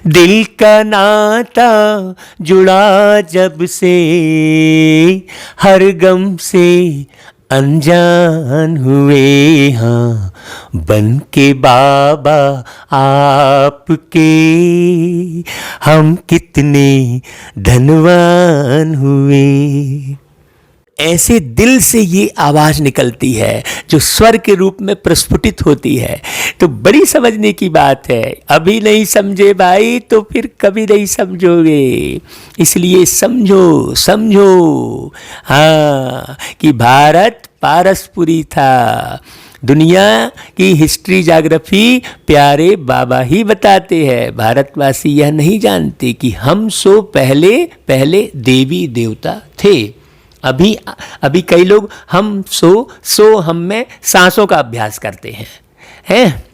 दिल का नाता जुड़ा जब से, हर गम से अनजान हुए। हाँ, बन के बाबा आपके हम कितने धनवान हुए। ऐसे दिल से ये आवाज निकलती है जो स्वर के रूप में प्रस्फुटित होती है। तो बड़ी समझने की बात है। अभी नहीं समझे भाई तो फिर कभी नहीं समझोगे। इसलिए समझो समझो, हाँ, कि भारत पारसपुरी था। दुनिया की हिस्ट्री ज्योग्राफी प्यारे बाबा ही बताते हैं। भारतवासी यह नहीं जानते कि हम सो पहले पहले देवी देवता थे। अभी कई लोग हम सो हम में सांसों का अभ्यास करते हैं।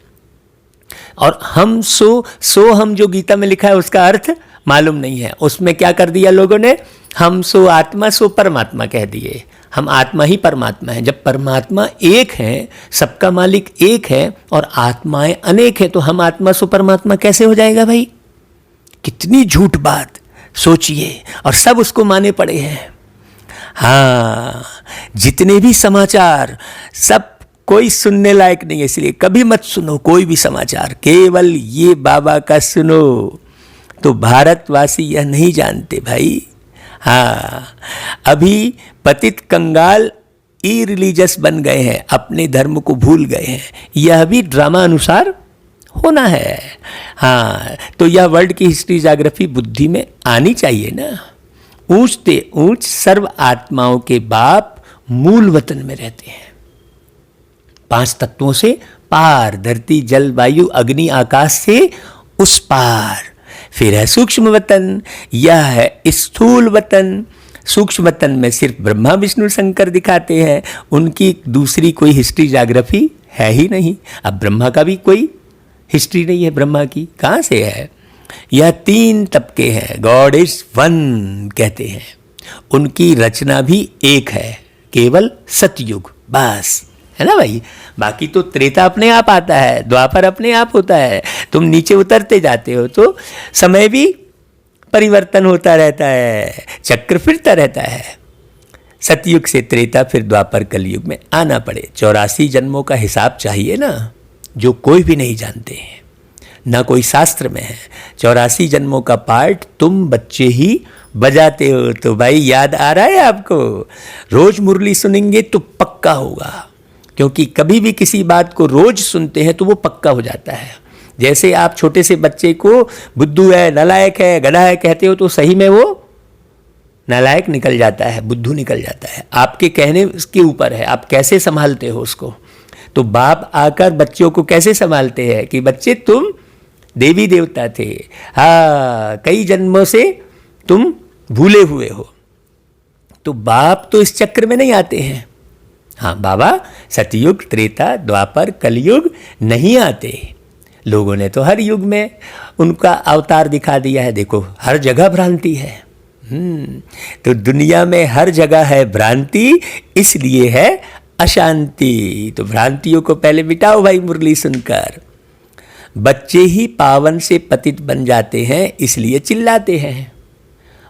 और हम सो हम जो गीता में लिखा है उसका अर्थ मालूम नहीं है। उसमें क्या कर दिया लोगों ने, हम सो आत्मा सो परमात्मा कह दिए। हम आत्मा ही परमात्मा है। जब परमात्मा एक है, सबका मालिक एक है और आत्माएं अनेक है, तो हम आत्मा सो परमात्मा कैसे हो जाएगा भाई? कितनी झूठ बात, सोचिए। और सब उसको माने पड़े हैं। हाँ, जितने भी समाचार सब कोई सुनने लायक नहीं है, इसलिए कभी मत सुनो कोई भी समाचार, केवल ये बाबा का सुनो। तो भारतवासी यह नहीं जानते भाई। हाँ, अभी पतित कंगाल इरिलीजियस बन गए हैं, अपने धर्म को भूल गए हैं। यह भी ड्रामा अनुसार होना है। हाँ, तो यह वर्ल्ड की हिस्ट्री ज्योग्राफी बुद्धि में आनी चाहिए ना। ऊंचते ऊंच सर्व आत्माओं के बाप मूल वतन में रहते हैं। 5 तत्वों से पार, धरती जल वायु अग्नि आकाश से उस पार। फिर है सूक्ष्म वतन, यह है स्थूल वतन। सूक्ष्म वतन में सिर्फ ब्रह्मा विष्णु शंकर दिखाते हैं, उनकी दूसरी कोई हिस्ट्री ज्योग्राफी है ही नहीं। अब ब्रह्मा का भी कोई हिस्ट्री नहीं है, ब्रह्मा की कहाँ से है? यह 3 तबके हैं, गॉड इज वन कहते हैं। उनकी रचना भी एक है, केवल सतयुग, बस, है ना भाई। बाकी तो त्रेता अपने आप आता है, द्वापर अपने आप होता है। तुम नीचे उतरते जाते हो तो समय भी परिवर्तन होता रहता है, चक्र फिरता रहता है। सतयुग से त्रेता, फिर द्वापर कलयुग में आना पड़े। 84 जन्मों का हिसाब चाहिए ना, जो कोई भी नहीं जानते हैं। ना कोई शास्त्र में है। 84 जन्मों का पाठ तुम बच्चे ही बजाते हो। तो भाई याद आ रहा है आपको? रोज मुरली सुनेंगे तो पक्का होगा, क्योंकि कभी भी किसी बात को रोज सुनते हैं तो वो पक्का हो जाता है। जैसे आप छोटे से बच्चे को बुद्धू है, नालायक है, गधा है कहते हो तो सही में वो नालायक निकल जाता है, बुद्धू निकल जाता है। आपके कहने के ऊपर है, आप कैसे संभालते हो उसको। तो बाप आकर बच्चों को कैसे संभालते हैं कि बच्चे तुम देवी देवता थे, हाँ कई जन्मों से तुम भूले हुए हो। तो बाप तो इस चक्र में नहीं आते हैं। हाँ बाबा सतयुग, त्रेता, द्वापर, कलयुग नहीं आते। लोगों ने तो हर युग में उनका अवतार दिखा दिया है। देखो हर जगह भ्रांति है। तो दुनिया में हर जगह है भ्रांति, इसलिए है अशांति। तो भ्रांतियों को पहले मिटाओ भाई मुरली सुनकर। बच्चे ही पावन से पतित बन जाते हैं, इसलिए चिल्लाते हैं।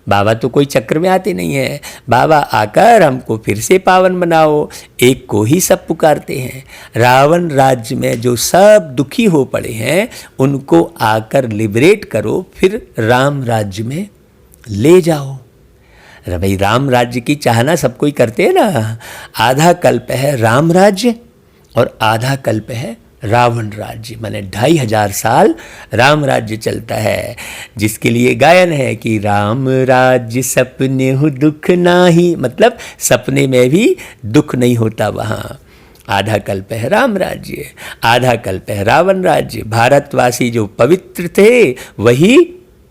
बाबा तो कोई चक्र में आते नहीं है। बाबा आकर हमको फिर से पावन बनाओ, एक को ही सब पुकारते हैं। रावण राज्य में जो सब दुखी हो पड़े हैं उनको आकर लिबरेट करो, फिर राम राज्य में ले जाओ। अरे भाई राम राज्य की चाहना सब कोई करते हैं ना। आधा कल्प है राम राज्य और आधा कल्प है रावण राज्य, माने 2500 साल राम राज्य चलता है, जिसके लिए गायन है कि राम राज्य सपने हो दुख नाही, मतलब सपने में भी दुख नहीं होता वहाँ। आधा कल्प है राम राज्य, आधा कल्प है रावण राज्य। भारतवासी जो पवित्र थे वही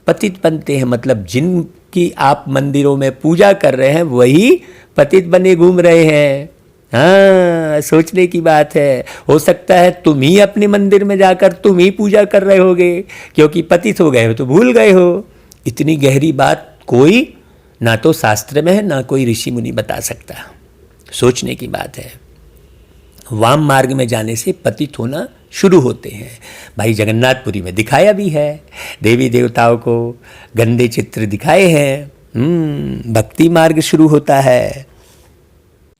पतित बनते हैं, मतलब जिनकी आप मंदिरों में पूजा कर रहे हैं वही पतित बने घूम रहे हैं। हाँ सोचने की बात है। हो सकता है तुम ही अपने मंदिर में जाकर तुम ही पूजा कर रहे होगे, क्योंकि पतित हो गए हो तो भूल गए हो। इतनी गहरी बात कोई ना तो शास्त्र में है ना कोई ऋषि मुनि बता सकता। सोचने की बात है। वाम मार्ग में जाने से पतित होना शुरू होते हैं। भाई जगन्नाथपुरी में दिखाया भी है, देवी देवताओं को गंदे चित्र दिखाए हैं। भक्ति मार्ग शुरू होता है।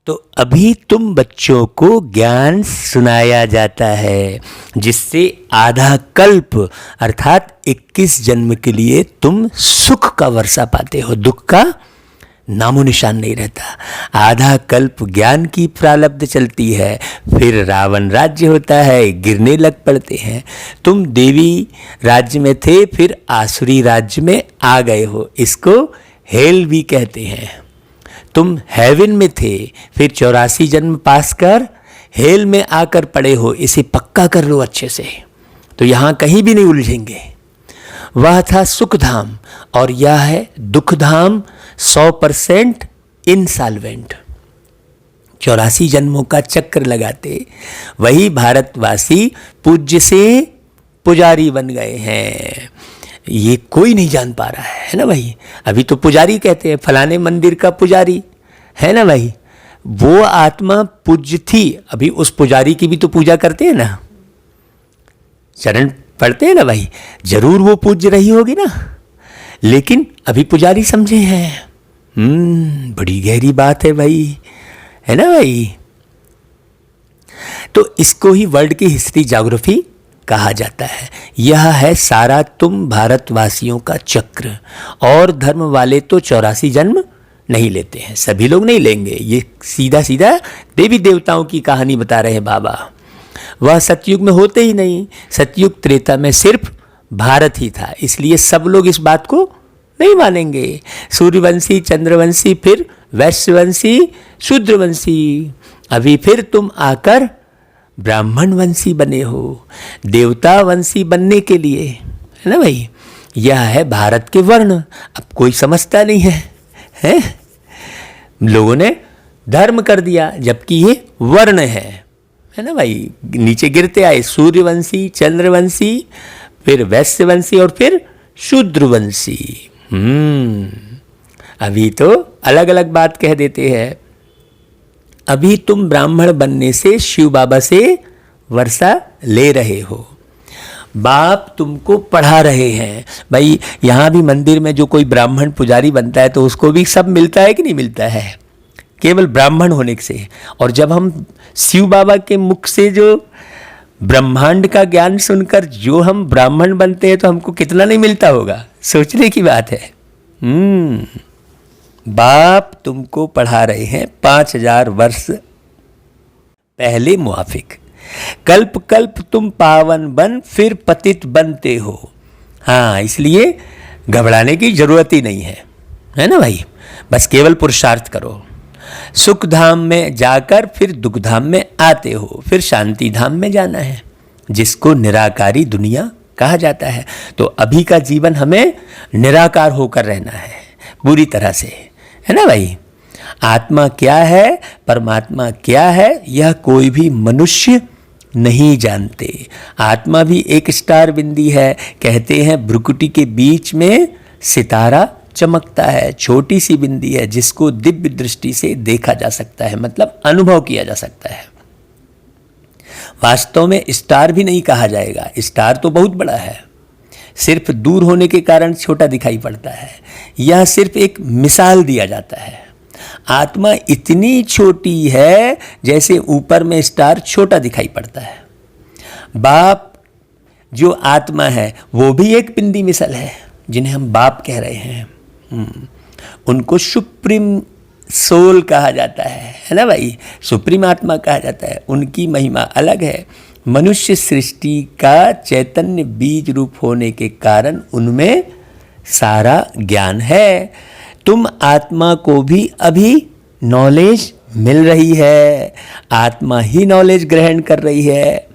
तो अभी तुम बच्चों को ज्ञान सुनाया जाता है, जिससे आधा कल्प अर्थात 21 जन्म के लिए तुम सुख का वर्षा पाते हो, दुख का नामो निशान नहीं रहता। आधा कल्प ज्ञान की प्रारब्ध चलती है, फिर रावण राज्य होता है, गिरने लग पड़ते हैं। तुम देवी राज्य में थे, फिर आसुरी राज्य में आ गए हो, इसको हेल भी कहते हैं। तुम हेवन में थे, फिर 84 जन्म पास कर हेल में आकर पड़े हो, इसे पक्का कर लो अच्छे से, तो यहाँ कहीं भी नहीं उलझेंगे। वह था सुखधाम और यह है दुखधाम, 100% इंसॉल्वेंट। 84 जन्मों का चक्र लगाते वही भारतवासी पूज्य से पुजारी बन गए हैं। ये कोई नहीं जान पा रहा है ना भाई। अभी तो पुजारी कहते हैं, फलाने मंदिर का पुजारी है ना भाई। वो आत्मा पूज्य थी, अभी उस पुजारी की भी तो पूजा करते हैं ना, चरण पढ़ते हैं ना भाई, जरूर वो पूज्य रही होगी ना, लेकिन अभी पुजारी समझे हैं। बड़ी गहरी बात है भाई, है ना भाई। तो इसको ही वर्ल्ड की हिस्ट्री ज्योग्राफी कहा जाता है। यह है सारा तुम भारतवासियों का चक्र। और धर्म वाले तो 84 जन्म नहीं लेते हैं, सभी लोग नहीं लेंगे। ये सीधा सीधा देवी देवताओं की कहानी बता रहे हैं बाबा। वह सतयुग में होते ही नहीं, सतयुग त्रेता में सिर्फ भारत ही था, इसलिए सब लोग इस बात को नहीं मानेंगे। सूर्यवंशी, चंद्रवंशी, फिर वैश्यवंशी, शूद्रवंशी, अभी फिर तुम आकर ब्राह्मण वंशी बने हो, देवता वंशी बनने के लिए, है ना भाई। यह है भारत के वर्ण। अब कोई समझता नहीं है, लोगों ने धर्म कर दिया, जबकि ये वर्ण है ना भाई। नीचे गिरते आए सूर्यवंशी, चंद्रवंशी, फिर वैश्यवंशी और फिर शूद्रवंशी। अभी तो अलग अलग बात कह देते हैं। अभी तुम ब्राह्मण बनने से शिव बाबा से वर्षा ले रहे हो, बाप तुमको पढ़ा रहे हैं। भाई यहाँ भी मंदिर में जो कोई ब्राह्मण पुजारी बनता है तो उसको भी सब मिलता है कि नहीं मिलता है, केवल ब्राह्मण होने से। और जब हम शिव बाबा के मुख से जो ब्रह्मांड का ज्ञान सुनकर जो हम ब्राह्मण बनते हैं तो हमको कितना नहीं मिलता होगा, सोचने की बात है। बाप तुमको पढ़ा रहे हैं 5000 वर्ष पहले मुआफिक, कल्प कल्प तुम पावन बन फिर पतित बनते हो। हाँ, इसलिए घबराने की जरूरत ही नहीं है ना भाई, बस केवल पुरुषार्थ करो। सुख धाम में जाकर फिर दुख धाम में आते हो, फिर शांति धाम में जाना है, जिसको निराकारी दुनिया कहा जाता है। तो अभी का जीवन हमें निराकार होकर रहना है पूरी तरह से, है ना भाई। आत्मा क्या है, परमात्मा क्या है, यह कोई भी मनुष्य नहीं जानते। आत्मा भी एक स्टार बिंदी है। कहते हैं भ्रुकुटी के बीच में सितारा चमकता है, छोटी सी बिंदी है जिसको दिव्य दृष्टि से देखा जा सकता है, मतलब अनुभव किया जा सकता है। वास्तव में स्टार भी नहीं कहा जाएगा, स्टार तो बहुत बड़ा है, सिर्फ दूर होने के कारण छोटा दिखाई पड़ता है। यह सिर्फ एक मिसाल दिया जाता है। आत्मा इतनी छोटी है जैसे ऊपर में स्टार छोटा दिखाई पड़ता है। बाप जो आत्मा है वो भी एक बिंदी मिसल है, जिन्हें हम बाप कह रहे हैं। उनको सुप्रीम सोल कहा जाता है ना भाई, सुप्रीम आत्मा कहा जाता है। उनकी महिमा अलग है। मनुष्य सृष्टि का चैतन्य बीज रूप होने के कारण उनमें सारा ज्ञान है। तुम आत्मा को भी अभी नॉलेज मिल रही है, आत्मा ही नॉलेज ग्रहण कर रही है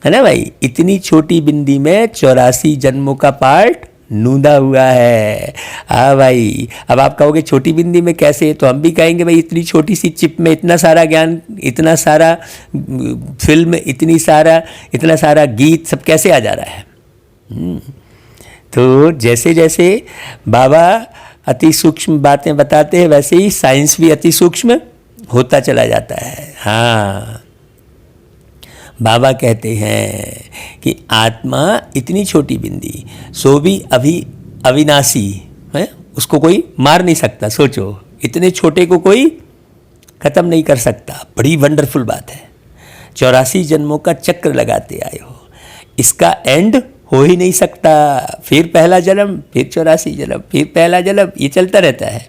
ना भाई। इतनी छोटी बिंदी में 84 जन्मों का पार्ट नूंदा हुआ है। हाँ भाई, अब आप कहोगे छोटी बिंदी में कैसे, तो हम भी कहेंगे भाई इतनी छोटी सी चिप में इतना सारा ज्ञान, इतना सारा फिल्म, इतना सारा गीत सब कैसे आ जा रहा है। तो जैसे जैसे बाबा अति सूक्ष्म बातें बताते हैं वैसे ही साइंस भी अति सूक्ष्म होता चला जाता है। हाँ, बाबा कहते हैं कि आत्मा इतनी छोटी बिंदी, सो भी अभी अविनाशी है, उसको कोई मार नहीं सकता। सोचो, इतने छोटे को कोई खत्म नहीं कर सकता। बड़ी वंडरफुल बात है। 84 जन्मों का चक्र लगाते आए हो, इसका एंड हो ही नहीं सकता। फिर पहला जन्म, फिर 84 जन्म, फिर पहला जन्म, ये चलता रहता है।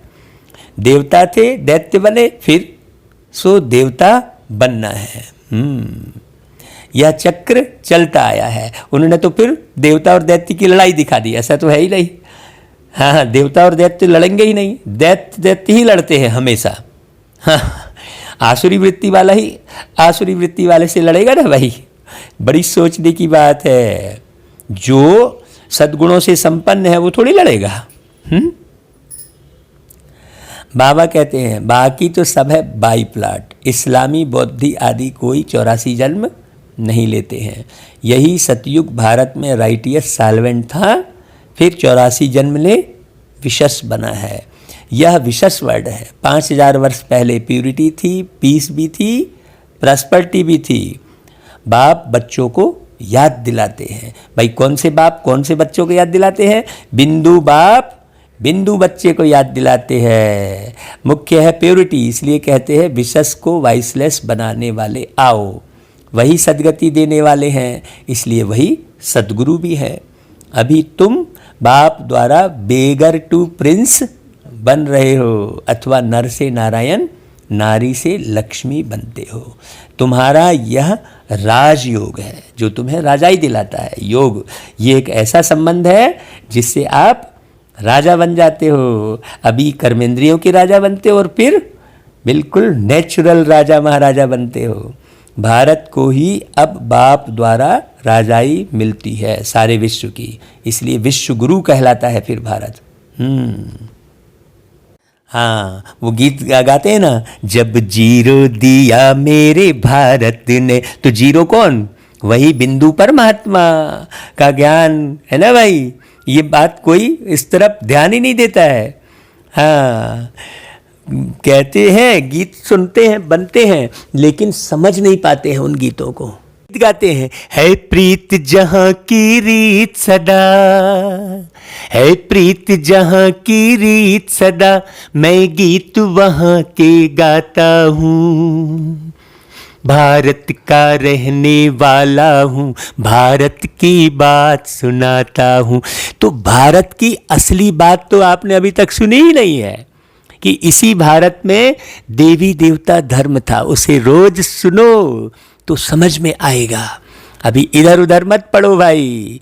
देवता थे, दैत्य बने, फिर सो देवता बनना है। यह चक्र चलता आया है। उन्होंने तो फिर देवता और दैत्य की लड़ाई दिखा दी, ऐसा तो है ही नहीं। हाँ, देवता और दैत्य लड़ेंगे ही नहीं, दैत्य ही लड़ते हैं हमेशा। हाँ, आसुरी वृत्ति वाला ही आसुरी वृत्ति वाले से लड़ेगा ना भाई। बड़ी सोचने की बात है। जो सद्गुणों से संपन्न है वो थोड़ी लड़ेगा। बाबा कहते हैं बाकी तो सब है बाई प्लाट। इस्लामी, बौद्धि आदि कोई 84 जन्म नहीं लेते हैं। यही सतयुग भारत में राइटियस साल्वेंट था, फिर 84 जन्म ले विशस बना है। यह विशस वर्ड है। 5000 वर्ष पहले प्यूरिटी थी, पीस भी थी, प्रॉस्पेरिटी भी थी। बाप बच्चों को याद दिलाते हैं। भाई कौन से बाप कौन से बच्चों को याद दिलाते हैं? बिंदु बाप बिंदु बच्चे को याद दिलाते हैं। मुख्य है प्योरिटी, इसलिए कहते हैं विशस को वाइसलेस बनाने वाले आओ। वही सदगति देने वाले हैं, इसलिए वही सदगुरु भी है। अभी तुम बाप द्वारा बेगर टू प्रिंस बन रहे हो, अथवा नर से नारायण, नारी से लक्ष्मी बनते हो। तुम्हारा यह राजयोग है जो तुम्हें राजाई दिलाता है। योग ये एक ऐसा संबंध है जिससे आप राजा बन जाते हो। अभी कर्मेंद्रियों के राजा बनते हो और फिर बिल्कुल नेचुरल राजा महाराजा बनते हो। भारत को ही अब बाप द्वारा राजाई मिलती है सारे विश्व की, इसलिए विश्व गुरु कहलाता है फिर भारत। हाँ, वो गीत गाते हैं ना, जब जीरो दिया मेरे भारत ने। तो जीरो कौन? वही बिंदु परमात्मा का ज्ञान है ना भाई। ये बात कोई इस तरफ ध्यान ही नहीं देता है। हाँ, कहते हैं गीत सुनते हैं, बनते हैं, लेकिन समझ नहीं पाते हैं उन गीतों को। गीत गाते हैं, है प्रीत जहां की रीत सदा, है प्रीत जहां की रीत सदा, मैं गीत वहां के गाता हूँ। भारत का रहने वाला हूँ, भारत की बात सुनाता हूँ। तो भारत की असली बात तो आपने अभी तक सुनी ही नहीं है कि इसी भारत में देवी देवता धर्म था। उसे रोज सुनो तो समझ में आएगा। अभी इधर उधर मत पढ़ो भाई।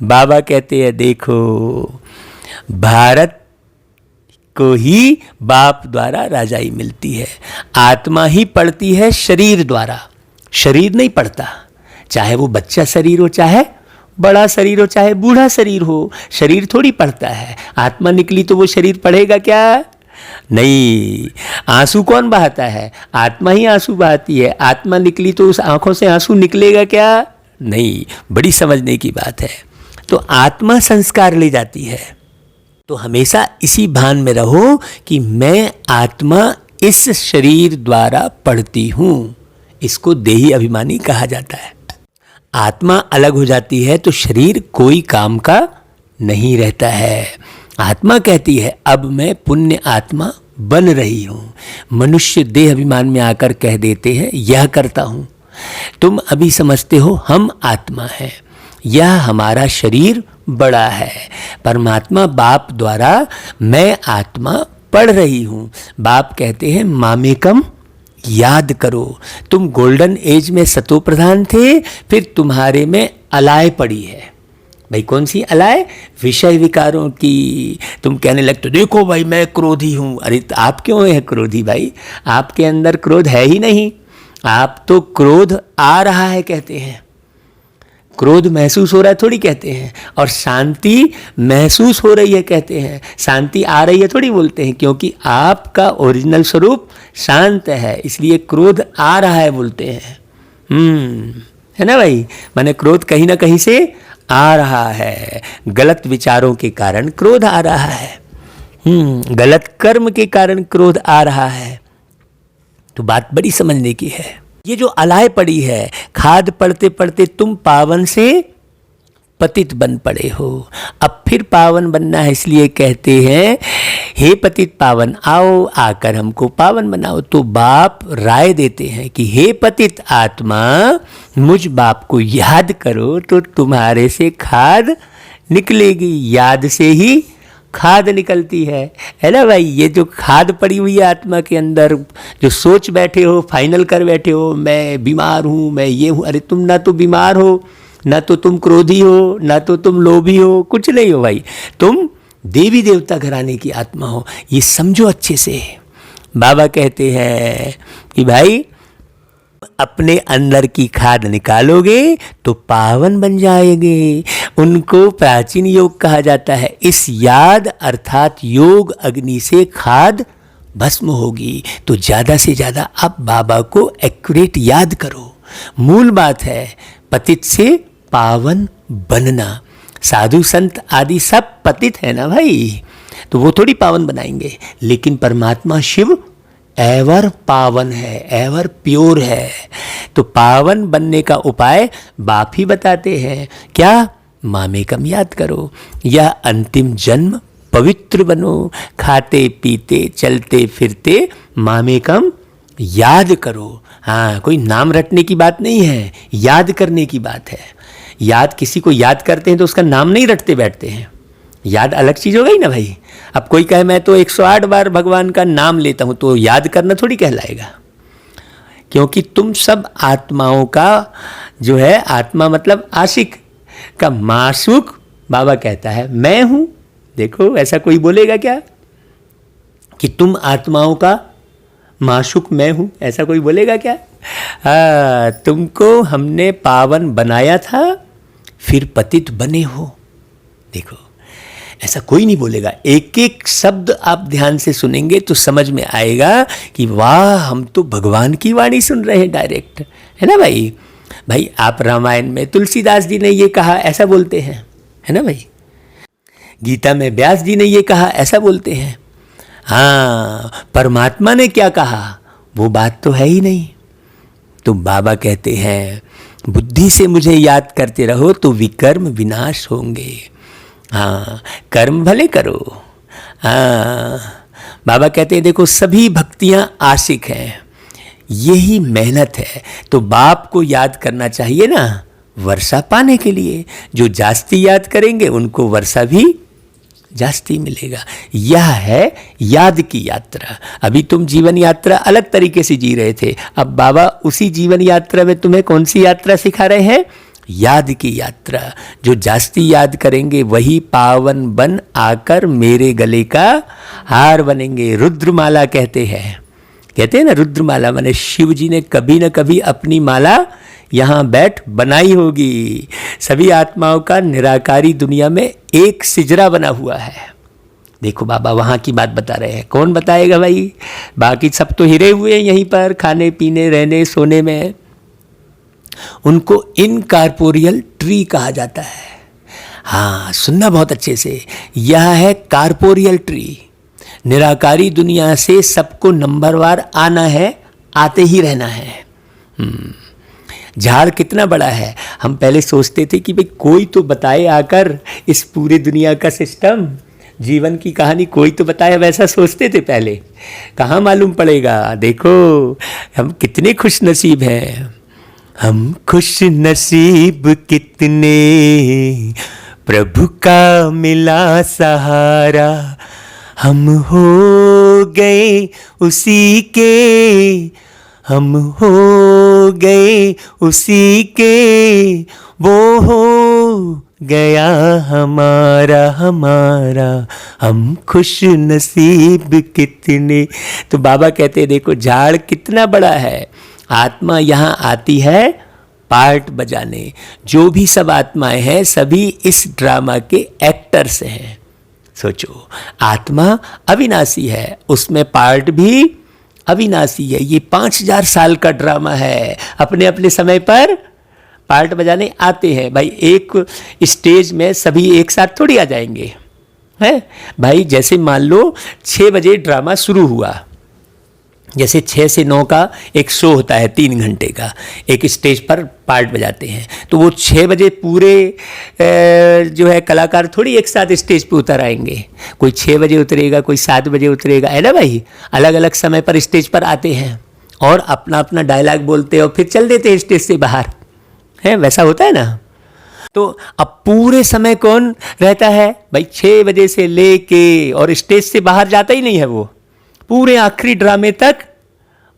बाबा कहते हैं देखो, भारत को ही बाप द्वारा राजाई मिलती है, आत्मा ही पढ़ती है शरीर द्वारा, शरीर नहीं पढ़ता। चाहे वो बच्चा शरीर हो, चाहे बड़ा शरीर हो, चाहे बूढ़ा शरीर हो, शरीर थोड़ी पढ़ता है। आत्मा निकली तो वो शरीर पढ़ेगा क्या? नहीं। आंसू कौन बहाता है? आत्मा ही आंसू बहाती है। आत्मा निकली तो उस आंखों से आंसू निकलेगा क्या? नहीं। बड़ी समझने की बात है। तो आत्मा संस्कार ले जाती है। तो हमेशा इसी भान में रहो कि मैं आत्मा इस शरीर द्वारा पढ़ती हूं। इसको देही अभिमानी कहा जाता है। आत्मा अलग हो जाती है तो शरीर कोई काम का नहीं रहता है। आत्मा कहती है अब मैं पुण्य आत्मा बन रही हूं। मनुष्य देह अभिमान में आकर कह देते हैं यह करता हूं। तुम अभी समझते हो हम आत्मा हैं, यह हमारा शरीर बड़ा है। परमात्मा बाप द्वारा मैं आत्मा पढ़ रही हूँ। बाप कहते हैं मामेकम याद करो। तुम गोल्डन एज में सतो प्रधान थे, फिर तुम्हारे में अलाय पड़ी है। भाई कौन सी अलाय? विषय विकारों की। तुम कहने लगते देखो भाई मैं क्रोधी हूँ। अरे तो आप क्यों है क्रोधी भाई? आपके अंदर क्रोध है ही नहीं। आप तो क्रोध आ रहा है कहते हैं, क्रोध महसूस हो रहा है थोड़ी कहते हैं, और शांति महसूस हो रही है कहते हैं। शांति आ रही है थोड़ी बोलते हैं, क्योंकि आपका ओरिजिनल स्वरूप शांत है, इसलिए क्रोध आ रहा है बोलते हैं। है ना भाई? माने क्रोध कहीं ना कहीं से आ रहा है। गलत विचारों के कारण क्रोध आ रहा है। गलत कर्म के कारण क्रोध आ रहा है। तो बात बड़ी समझने की है। ये जो अलाय पड़ी है, खाद पढ़ते पढ़ते तुम पावन से पतित बन पड़े हो। अब फिर पावन बनना है, इसलिए कहते हैं हे पतित पावन आओ, आकर हमको पावन बनाओ। तो बाप राय देते हैं कि हे पतित आत्मा, मुझ बाप को याद करो तो तुम्हारे से खाद निकलेगी। याद से ही खाद निकलती है ना भाई? ये जो खाद पड़ी हुई है आत्मा के अंदर, जो सोच बैठे हो, फाइनल कर बैठे हो मैं बीमार हूँ, मैं ये हूँ। अरे तुम ना तो बीमार हो, ना तो तुम क्रोधी हो, ना तो तुम लोभी हो, कुछ नहीं हो भाई। तुम देवी देवता घराने की आत्मा हो, ये समझो अच्छे से। बाबा कहते हैं कि भाई अपने अंदर की खाद निकालोगे तो पावन बन जाएंगे। उनको प्राचीन योग कहा जाता है। इस याद अर्थात योग अग्नि से खाद भस्म होगी। तो ज़्यादा से ज़्यादा आप बाबा को एक्यूरेट याद करो। मूल बात है पतित से पावन बनना। साधु संत आदि सब पतित है ना भाई, तो वो थोड़ी पावन बनाएंगे। लेकिन परमात्मा शिव एवर पावन है, एवर प्योर है। तो पावन बनने का उपाय बाप ही बताते हैं। क्या? मामेकम याद करो। यह अंतिम जन्म पवित्र बनो। खाते पीते चलते फिरते मामेकम याद करो। हाँ, कोई नाम रटने की बात नहीं है, याद करने की बात है। याद किसी को याद करते हैं तो उसका नाम नहीं रटते बैठते हैं। याद अलग चीज़ हो गई ना भाई। अब कोई कहे मैं तो 108 बार भगवान का नाम लेता हूँ, तो याद करना थोड़ी कहलाएगा। क्योंकि तुम सब आत्माओं का जो है, आत्मा मतलब आशिक का मासूक बाबा कहता है मैं हूँ। देखो ऐसा कोई बोलेगा क्या कि तुम आत्माओं का माशूक मैं हूँ? ऐसा कोई बोलेगा क्या? तुमको हमने पावन बनाया था, फिर पतित बने हो। देखो ऐसा कोई नहीं बोलेगा। एक एक शब्द आप ध्यान से सुनेंगे तो समझ में आएगा कि वाह, हम तो भगवान की वाणी सुन रहे हैं डायरेक्ट, है ना भाई? भाई आप रामायण में तुलसीदास जी ने ये कहा, ऐसा बोलते हैं, है ना भाई? गीता में व्यास जी ने ये कहा, ऐसा बोलते हैं। हाँ, परमात्मा ने क्या कहा वो बात तो है ही नहीं। तो बाबा कहते हैं बुद्धि से मुझे याद करते रहो तो विकर्म विनाश होंगे। हाँ, कर्म भले करो। हाँ, बाबा कहते हैं देखो सभी भक्तियाँ आशिक हैं। यही मेहनत है। तो बाप को याद करना चाहिए ना वर्षा पाने के लिए। जो जास्ती याद करेंगे उनको वर्षा भी जास्ती मिलेगा। यह है याद की यात्रा। अभी तुम जीवन यात्रा अलग तरीके से जी रहे थे, अब बाबा उसी जीवन यात्रा में तुम्हें कौन सी यात्रा सिखा रहे हैं? याद की यात्रा। जो जास्ती याद करेंगे वही पावन बन आकर मेरे गले का हार बनेंगे। रुद्रमाला कहते हैं ना, रुद्रमाला माने शिव जी ने कभी न कभी अपनी माला यहाँ बैठ बनाई होगी। सभी आत्माओं का निराकारी दुनिया में एक सिजरा बना हुआ है। देखो बाबा वहाँ की बात बता रहे हैं, कौन बताएगा भाई? बाकी सब तो हिरे हुए हैं यहीं पर, खाने पीने रहने सोने में। उनको इनकॉर्पोरियल ट्री कहा जाता है। हाँ, सुनना बहुत अच्छे से, यह है कॉर्पोरियल ट्री। निराकारी दुनिया से सबको नंबरवार आना है, आते ही रहना है। झाड़ कितना बड़ा है। हम पहले सोचते थे कि भाई कोई तो बताए आकर इस पूरे दुनिया का सिस्टम, जीवन की कहानी कोई तो बताए, वैसा सोचते थे पहले। कहाँ मालूम पड़ेगा। देखो हम कितने खुश नसीब हैं। हम खुश नसीब कितने, प्रभु का मिला सहारा। हम हो गए उसी के, हम हो गए उसी के, वो हो गया हमारा। हम खुश नसीब कितने। तो बाबा कहते हैं देखो झाड़ कितना बड़ा है। आत्मा यहाँ आती है पार्ट बजाने। जो भी सब आत्माएं हैं सभी इस ड्रामा के एक्टर्स हैं। सोचो, आत्मा अविनाशी है, उसमें पार्ट भी अविनाशी है। ये 5000 साल का ड्रामा है। अपने अपने समय पर पार्ट बजाने आते हैं। भाई एक स्टेज में सभी एक साथ थोड़ी आ जाएंगे, है भाई। जैसे मान लो 6 बजे ड्रामा शुरू हुआ, जैसे 6 से 9 का एक शो होता है 3 घंटे का, एक स्टेज पर पार्ट बजाते हैं। तो वो 6 बजे पूरे जो है कलाकार थोड़ी एक साथ स्टेज पे उतर आएंगे। कोई 6 बजे उतरेगा, कोई 7 बजे उतरेगा, है ना भाई। अलग अलग समय पर स्टेज पर आते हैं और अपना अपना डायलॉग बोलते हैं और फिर चल देते हैं स्टेज से बाहर, है वैसा होता है ना। तो अब पूरे समय कौन रहता है भाई? 6 बजे से लेके और स्टेज से बाहर जाता ही नहीं है वो, पूरे आखिरी ड्रामे तक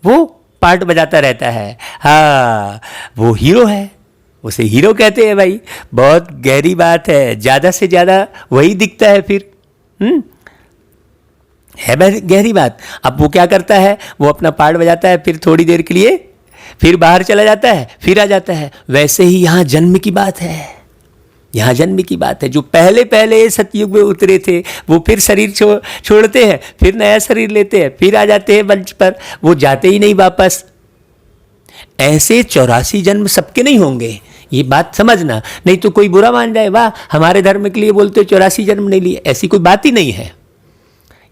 वो पार्ट बजाता रहता है। हाँ, वो हीरो है, उसे हीरो कहते हैं भाई। बहुत गहरी बात है, ज़्यादा से ज़्यादा वही दिखता है फिर। है गहरी बात। अब वो क्या करता है, वो अपना पार्ट बजाता है, फिर थोड़ी देर के लिए फिर बाहर चला जाता है, फिर आ जाता है। वैसे ही यहाँ जन्म की बात है। यहाँ जन्म की बात है। जो पहले पहले सतयुग में उतरे थे वो फिर शरीर छोड़ते हैं, फिर नया शरीर लेते हैं, फिर आ जाते हैं मंच पर, वो जाते ही नहीं वापस। ऐसे 84 जन्म सबके नहीं होंगे, ये बात समझना। नहीं तो कोई बुरा मान जाए, वाह हमारे धर्म के लिए बोलते 84 जन्म नहीं लिए। ऐसी कोई बात ही नहीं है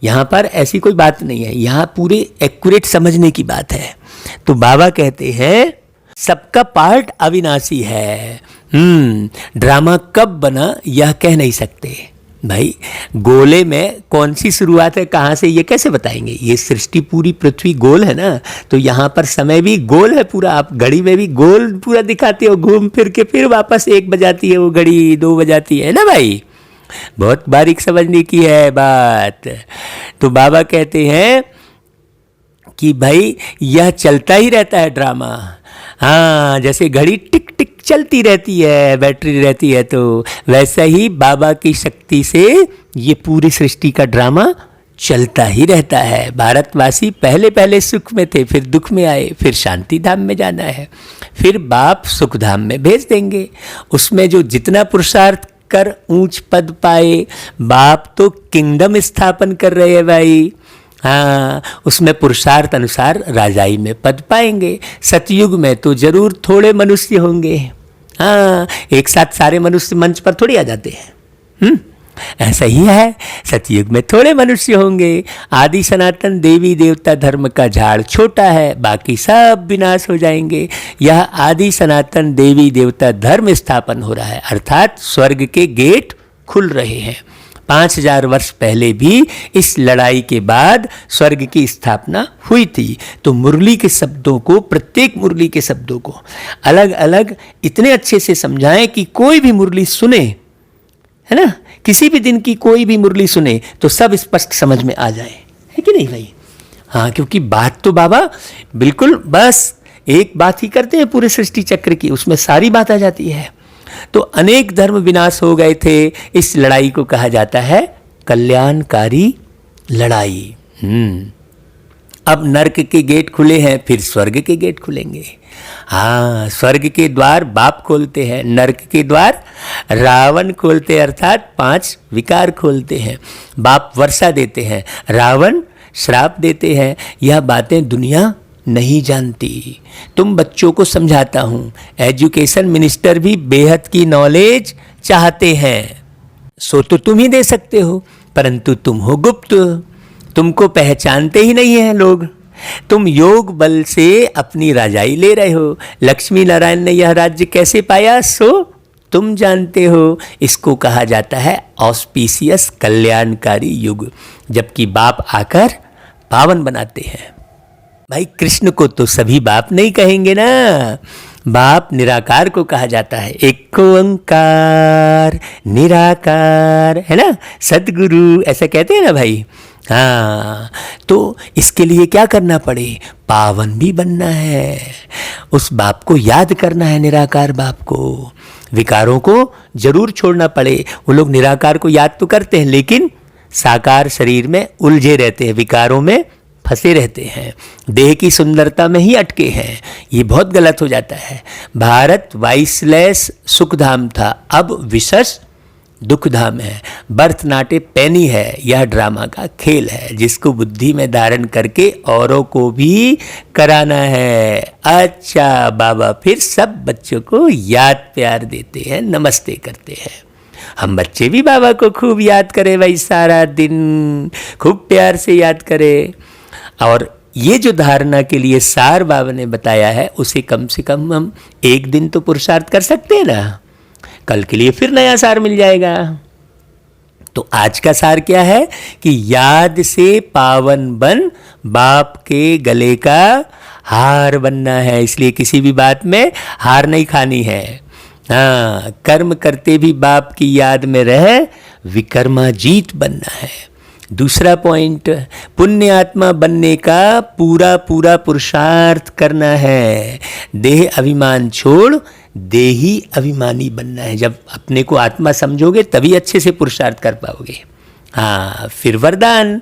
यहाँ पर, ऐसी कोई बात नहीं है। यहाँ पूरे एक्यूरेट समझने की बात है। तो बाबा कहते हैं सबका पार्ट अविनाशी है। ड्रामा कब बना यह कह नहीं सकते भाई। गोले में कौन सी शुरुआत है, कहाँ से, ये कैसे बताएंगे? ये सृष्टि पूरी पृथ्वी गोल है ना, तो यहाँ पर समय भी गोल है पूरा। आप घड़ी में भी गोल पूरा दिखाते हो, घूम फिर के फिर वापस 1 बजाती है वो घड़ी, 2 बजाती है ना भाई। बहुत बारीक समझने की है बात। तो बाबा कहते हैं कि भाई यह चलता ही रहता है ड्रामा। हाँ, जैसे घड़ी टिक टिक चलती रहती है, बैटरी रहती है, तो वैसा ही बाबा की शक्ति से ये पूरी सृष्टि का ड्रामा चलता ही रहता है। भारतवासी पहले पहले सुख में थे, फिर दुख में आए, फिर शांति धाम में जाना है, फिर बाप सुख धाम में भेज देंगे। उसमें जो जितना पुरुषार्थ कर ऊंच पद पाए, बाप तो किंगडम स्थापन कर रहे हैं भाई। हाँ, उसमें पुरुषार्थ अनुसार राजाई में पद पाएंगे। सतयुग में तो जरूर थोड़े मनुष्य होंगे। हाँ, एक साथ सारे मनुष्य मंच पर थोड़ी आ जाते हैं। ऐसा ही है, सतयुग में थोड़े मनुष्य होंगे। आदि सनातन देवी देवता धर्म का झाड़ छोटा है, बाकी सब विनाश हो जाएंगे। यह आदि सनातन देवी देवता धर्म स्थापन हो रहा है, अर्थात स्वर्ग के गेट खुल रहे हैं। 5000 वर्ष पहले भी इस लड़ाई के बाद स्वर्ग की स्थापना हुई थी। तो मुरली के शब्दों को, प्रत्येक मुरली के शब्दों को अलग अलग इतने अच्छे से समझाएं कि कोई भी मुरली सुने, है ना, किसी भी दिन की कोई भी मुरली सुने तो सब स्पष्ट समझ में आ जाए, है कि नहीं भाई? हाँ, क्योंकि बात तो बाबा बिल्कुल बस एक बात ही करते हैं पूरे सृष्टि चक्र की, उसमें सारी बात आ जाती है। तो अनेक धर्म विनाश हो गए थे, इस लड़ाई को कहा जाता है कल्याणकारी लड़ाई। अब नर्क के गेट खुले हैं, फिर स्वर्ग के गेट खुलेंगे। हाँ, स्वर्ग के द्वार बाप खोलते हैं, नर्क के द्वार रावण खोलते हैं, अर्थात 5 विकार खोलते हैं। बाप वर्षा देते हैं, रावण श्राप देते हैं। यह बातें दुनिया नहीं जानती। तुम बच्चों को समझाता हूँ, एजुकेशन मिनिस्टर भी बेहद की नॉलेज चाहते हैं, सो तो तुम ही दे सकते हो, परंतु तुम हो गुप्त, तुमको पहचानते ही नहीं है लोग। तुम योग बल से अपनी राजाई ले रहे हो। लक्ष्मी नारायण ने यह राज्य कैसे पाया, सो तुम जानते हो। इसको कहा जाता है ऑस्पिशियस कल्याणकारी युग, जबकि बाप आकर पावन बनाते हैं। भाई कृष्ण को तो सभी बाप नहीं कहेंगे ना, बाप निराकार को कहा जाता है। एक ओंकार निराकार, है ना, सदगुरु ऐसा कहते हैं ना भाई। हाँ, तो इसके लिए क्या करना पड़े, पावन भी बनना है, उस बाप को याद करना है, निराकार बाप को। विकारों को जरूर छोड़ना पड़े। वो लोग निराकार को याद तो करते हैं, लेकिन साकार शरीर में उलझे रहते हैं, विकारों में फंसे रहते हैं, देह की सुंदरता में ही अटके हैं। ये बहुत गलत हो जाता है। भारत वाइसलेस सुखधाम था, अब विशेष दुखधाम है। बर्थ नॉट ए पेनी है, यह ड्रामा का खेल है, जिसको बुद्धि में धारण करके औरों को भी कराना है। अच्छा बाबा फिर सब बच्चों को याद प्यार देते हैं, नमस्ते करते हैं। हम बच्चे भी बाबा को खूब याद करें भाई, सारा दिन खूब प्यार से याद करें। और ये जो धारणा के लिए सार बाबा ने बताया है, उसे कम से कम हम एक दिन तो पुरुषार्थ कर सकते हैं ना, कल के लिए फिर नया सार मिल जाएगा। तो आज का सार क्या है कि याद से पावन बन, बाप के गले का हार बनना है। इसलिए किसी भी बात में हार नहीं खानी है। हाँ, कर्म करते भी बाप की याद में रहे, विकर्माजीत बनना है। दूसरा पॉइंट, पुण्य आत्मा बनने का पूरा पूरा पुरुषार्थ करना है। देह अभिमान छोड़ देही अभिमानी बनना है। जब अपने को आत्मा समझोगे तभी अच्छे से पुरुषार्थ कर पाओगे। हाँ, फिर वरदान,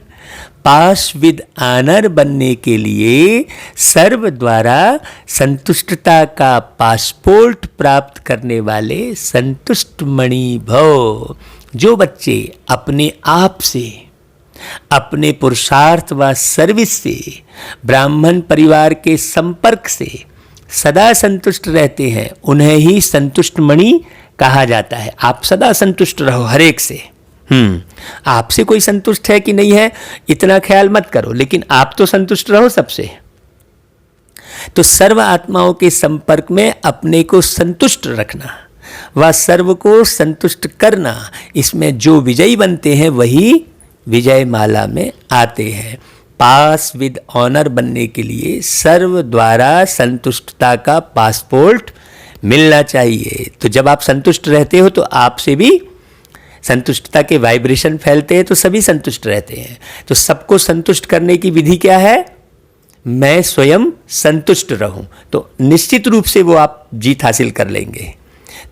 पास विद आनर बनने के लिए सर्व द्वारा संतुष्टता का पासपोर्ट प्राप्त करने वाले संतुष्ट मणि भव। जो बच्चे अपने आप से, अपने पुरुषार्थ व सर्विस से, ब्राह्मण परिवार के संपर्क से सदा संतुष्ट रहते हैं, उन्हें ही संतुष्ट मणि कहा जाता है। आप सदा संतुष्ट रहो हर एक से। आपसे कोई संतुष्ट है कि नहीं है इतना ख्याल मत करो, लेकिन आप तो संतुष्ट रहो सबसे। तो सर्व आत्माओं के संपर्क में अपने को संतुष्ट रखना व सर्व को संतुष्ट करना, इसमें जो विजयी बनते हैं वही विजय माला में आते हैं। पास विद ऑनर बनने के लिए सर्व द्वारा संतुष्टता का पासपोर्ट मिलना चाहिए। तो जब आप संतुष्ट रहते हो तो आपसे भी संतुष्टता के वाइब्रेशन फैलते हैं, तो सभी संतुष्ट रहते हैं। तो सबको संतुष्ट करने की विधि क्या है, मैं स्वयं संतुष्ट रहूं, तो निश्चित रूप से वो आप जीत हासिल कर लेंगे।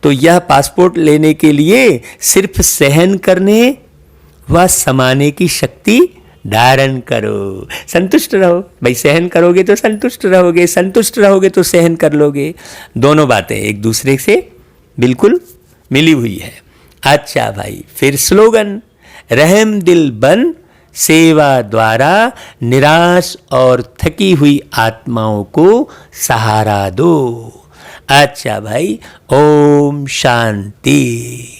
तो यह पासपोर्ट लेने के लिए सिर्फ सहन करने व समाने की शक्ति धारण करो। संतुष्ट रहो भाई, सहन करोगे तो संतुष्ट रहोगे, संतुष्ट रहोगे तो सहन कर लोगे। दोनों बातें एक दूसरे से बिल्कुल मिली हुई है। अच्छा भाई, फिर स्लोगन, रहम दिल बन, सेवा द्वारा निराश और थकी हुई आत्माओं को सहारा दो। अच्छा भाई, ओम शांति।